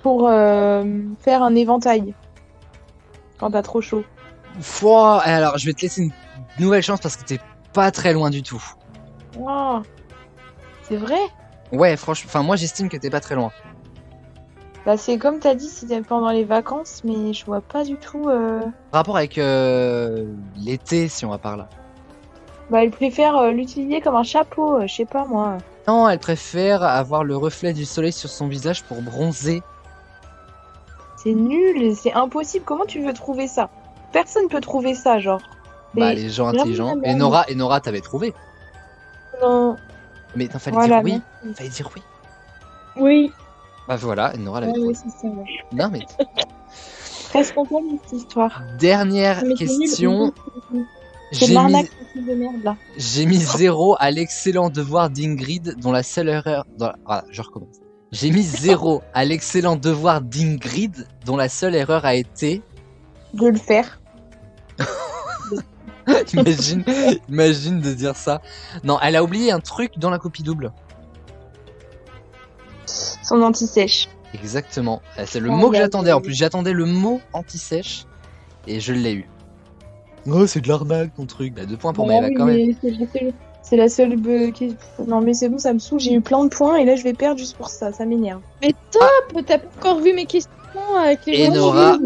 faire un éventail. Quand t'as trop chaud. Fouah, alors je vais te laisser une nouvelle chance parce que t'es pas très loin du tout. Oh, c'est vrai? Ouais, franchement, enfin moi j'estime que t'es pas très loin. Bah, c'est comme t'as dit, c'était pendant les vacances, mais je vois pas du tout. Rapport avec l'été, si on va par là. Bah, elle préfère l'utiliser comme un chapeau, je sais pas moi. Non, elle préfère avoir le reflet du soleil sur son visage pour bronzer. C'est nul, c'est impossible. Comment tu veux trouver ça? Personne peut trouver ça, genre. Bah, Mais les gens vraiment intelligents. la merde. Et Nora t'avais trouvé. Non. Mais il fallait Voilà, dire oui. merci. Fallait dire oui. Oui. Bah voilà, et Nora l'avait Ouais, trouvé. ouais, c'est ça. Ouais. Non mais. Très spontanée cette histoire. Dernière Mais c'est nul. question. C'est de J'ai l'arnaque, mis, ce truc de merde là. j'ai mis 0 à l'excellent devoir d'Ingrid, dont la seule erreur. Voilà, je recommence. J'ai mis 0 à l'excellent devoir d'Ingrid, dont la seule erreur a été. De le faire. imagine de dire ça. Non, elle a oublié un truc dans la copie double. Son anti-sèche. Exactement. C'est le Oh mot que là j'attendais. là. En plus, j'attendais le mot anti-sèche. et je l'ai eu. Oh, c'est de l'arnaque ton truc. Bah, 2 points pour Bah Maëva oui, quand même. mais c'est la seule Non mais c'est bon, ça me saoule, j'ai eu plein de points et là je vais perdre juste pour ça m'énerve. Mais top, t'as pas encore vu mes questions avec les Et voitures. Nora,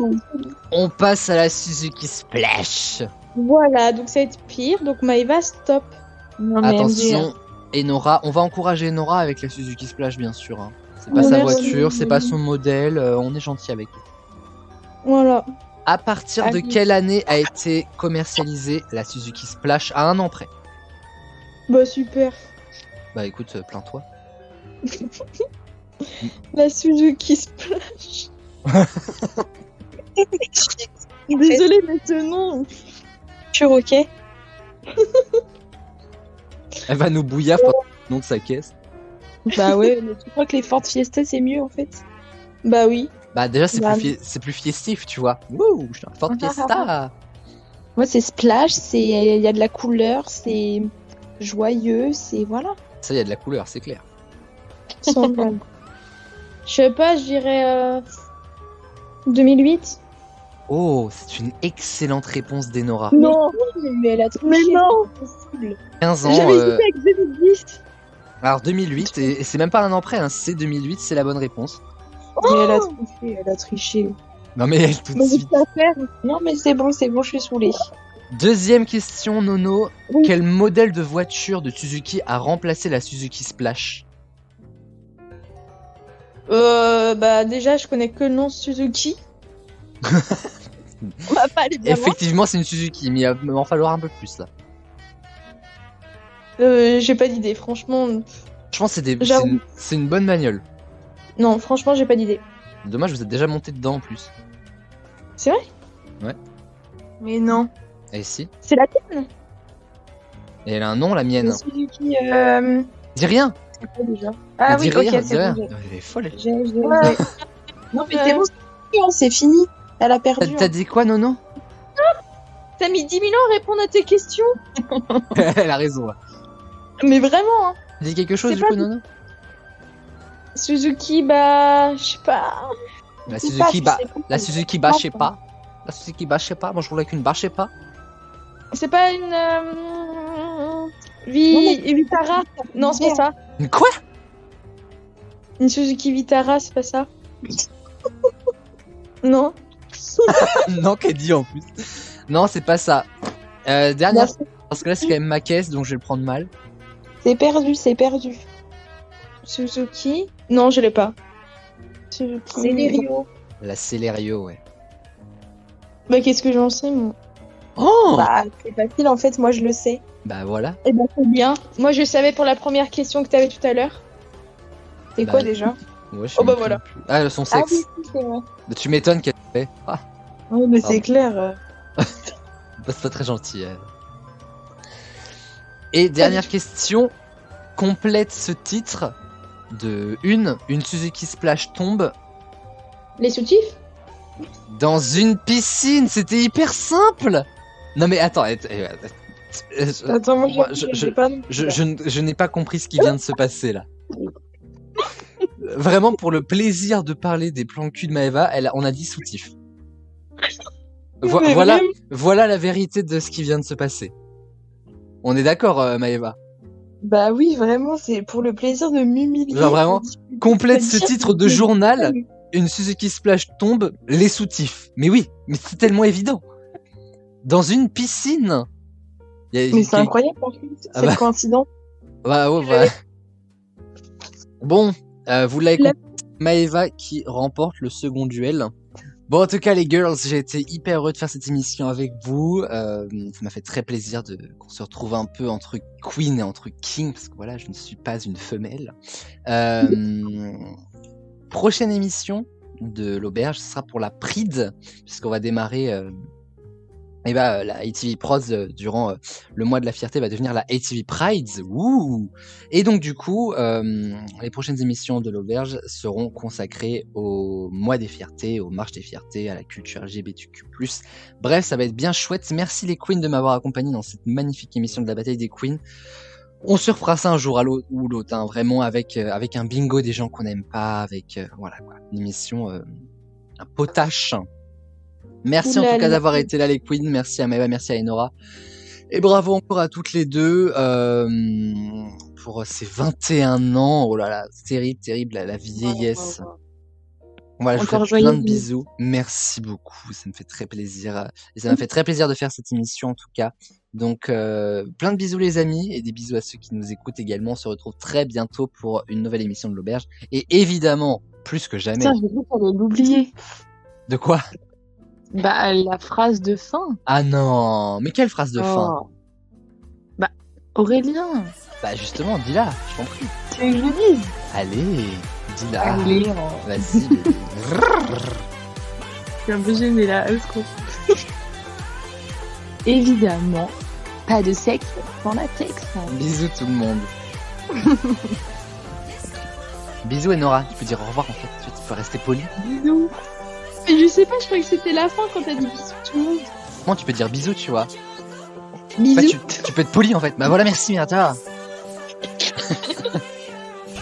on passe à la Suzuki Splash. Voilà, donc ça va être pire. Donc Maëva, stop. Non mais MJ, Attention, Enora, on va encourager Enora avec la Suzuki Splash bien sûr. Hein. C'est pas Oui, sa merci. voiture, c'est pas son modèle, on est gentil avec elle. Voilà. À partir de Allez. quelle année a été commercialisée la Suzuki Splash à un an près? Bah super. Bah écoute, plains-toi. La Suzuki Splash. Désolée, mais ce nom. ok. Elle va nous bouillaf pendant le nom de sa caisse. Bah ouais, mais tu crois que les Ford Fiesta c'est mieux en fait? Bah oui. Bah déjà c'est Bah, c'est plus fiestif, tu vois. Wouh, je suis un Ford Fiesta. Moi c'est splash, il y a de la couleur, c'est joyeux, c'est voilà. Ça y a de la couleur, c'est clair. Sans blague. Je sais pas, je dirais 2008. Oh, c'est une excellente réponse d'Enora. Non, Mais elle a triché. mais non. c'est possible. 15 ans. J'avais hésité avec 2010. Alors 2008, et c'est même pas un an près, hein, c'est 2008, c'est la bonne réponse. Mais elle a triché. Non mais elle tout de Mais suite. je faire. Non mais c'est bon, je suis saoulée. Deuxième question, Nono. Oui. Quel modèle de voiture de Suzuki a remplacé la Suzuki Splash? Bah déjà, je connais que le nom Suzuki. On va pas aller bien loin. Effectivement, c'est une Suzuki, mais il va m'en falloir un peu plus là. J'ai pas d'idée, franchement. Je pense que J'avoue. c'est une bonne bagnole. Non, franchement, j'ai pas d'idée. Dommage, vous êtes déjà monté dedans en plus. C'est vrai? Mais non. Et si. C'est la tienne? Et elle a un nom, la mienne. C'est Suzuki, Dis rien. c'est quoi déjà? Ah Dis oui, rien, ok, dis c'est rien. bon. Elle est folle. elle. J'ai. Non mais c'est bon, c'est fini. Elle a perdu. T'as dit quoi, Nono? T'as mis 10 000 ans à répondre à tes questions? Elle a raison. Là. Mais vraiment, hein. T'as dit quelque chose C'est du pas coup, du- Nono? Suzuki, bah, je sais pas. La C'est Suzuki, pas, bah, je sais pas. la Suzuki, bah, je sais pas. La Suzuki, bah, je sais pas. Moi, je roule avec une bah, je sais pas. C'est pas une Vitara? Non, c'est pas ça. Une quoi? Une Suzuki Vitara, c'est pas ça. Non. Non, qu'elle dit en plus. Non, c'est pas ça. Dernière, Merci. parce que là, c'est quand même ma caisse, donc je vais le prendre mal. C'est perdu, c'est perdu. Suzuki? Non, je l'ai pas. C'est les Rio. La Celerio, ouais. Bah, qu'est-ce que j'en sais, moi? Oh Bah, c'est facile en fait, moi je le sais. Bah voilà. Eh ben, c'est bien. Moi, je savais pour la première question que t'avais tout à l'heure. C'est Bah, quoi déjà? Ouais, je sais Oh, bah même voilà. plus. Ah, son Ah sexe. oui, si, c'est vrai. Bah, tu m'étonnes qu'elle fait. Ah, Oui, mais Pardon. c'est clair. bah, c'est pas très gentil. Elle. Et dernière question. Complète ce titre de une Suzuki Splash tombe Les soutifs? dans une piscine. C'était hyper simple. Non mais attends. Attends, moi moi, j'ai pas. je n'ai pas compris ce qui vient de se passer là. Vraiment pour le plaisir de parler des plans cul de Maëva, on a dit soutif. Mais Voilà, vraiment. voilà la vérité de ce qui vient de se passer. On est d'accord, Maëva? Bah oui, vraiment, c'est pour le plaisir de m'humilier. Genre vraiment, complète ce dire titre que de c'est- journal, une Suzuki Splash tombe, les soutifs. Mais oui, mais c'est tellement évident. Dans une piscine. Mais c'est incroyable par contre, Ah cette bah. coïncidence. Bah, ouais, bah. Bon, vous l'avez compris, Maëva qui remporte le second duel. Bon, en tout cas, les girls, j'ai été hyper heureux de faire cette émission avec vous. Ça m'a fait très plaisir qu'on se retrouve un peu entre queen et entre king, parce que voilà, je ne suis pas une femelle. Prochaine émission de l'auberge, ce sera pour la Pride, puisqu'on va démarrer... la ATV Prods durant le mois de la fierté va devenir la ATV Prides. Ouh. Et donc du coup, les prochaines émissions de l'auberge seront consacrées au mois des fiertés, aux marches des fiertés, à la culture LGBTQ+. Bref, ça va être bien chouette. Merci les queens de m'avoir accompagné dans cette magnifique émission de la bataille des queens. On se refera ça un jour à l'autre ou l'autre, hein, vraiment avec un bingo des gens qu'on n'aime pas, avec voilà quoi, une émission un potache. Merci en Oula tout cas là. d'avoir été là les queens, merci à Maëva, merci à Enora. Et bravo encore à toutes les deux pour ces 21 ans. Oh là là, terrible, terrible, la vieillesse. Voilà, je vous Encore fais plein de joyeux. bisous. Merci beaucoup, ça me fait très plaisir. Et ça m'a fait très plaisir de faire cette émission en tout cas. Donc plein de bisous les amis et des bisous à ceux qui nous écoutent également. On se retrouve très bientôt pour une nouvelle émission de l'Auberge. Et évidemment, plus que jamais. Putain, j'ai cru qu'on allait l'oublier. De quoi? Bah, la phrase de fin. Ah non, mais quelle phrase de fin? Oh. Bah, Aurélien. Bah justement, dis-la, je t'en prie. Tu veux que je le dise? Allez, dis-la. Allez, Vas-y. je suis un peu gênée là. Au secours. Évidemment, pas de sexe dans la texte. Bisous tout le monde. Bisous Enora, tu peux dire au revoir en fait, tu peux rester poli. Bisous. Mais je sais pas, je croyais que c'était la fin quand t'as dit bisous tout le monde. Comment tu peux dire bisous, tu vois? Bisous. Bah, tu peux être poli en fait. Bah voilà, merci, Myrta.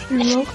Je suis morte.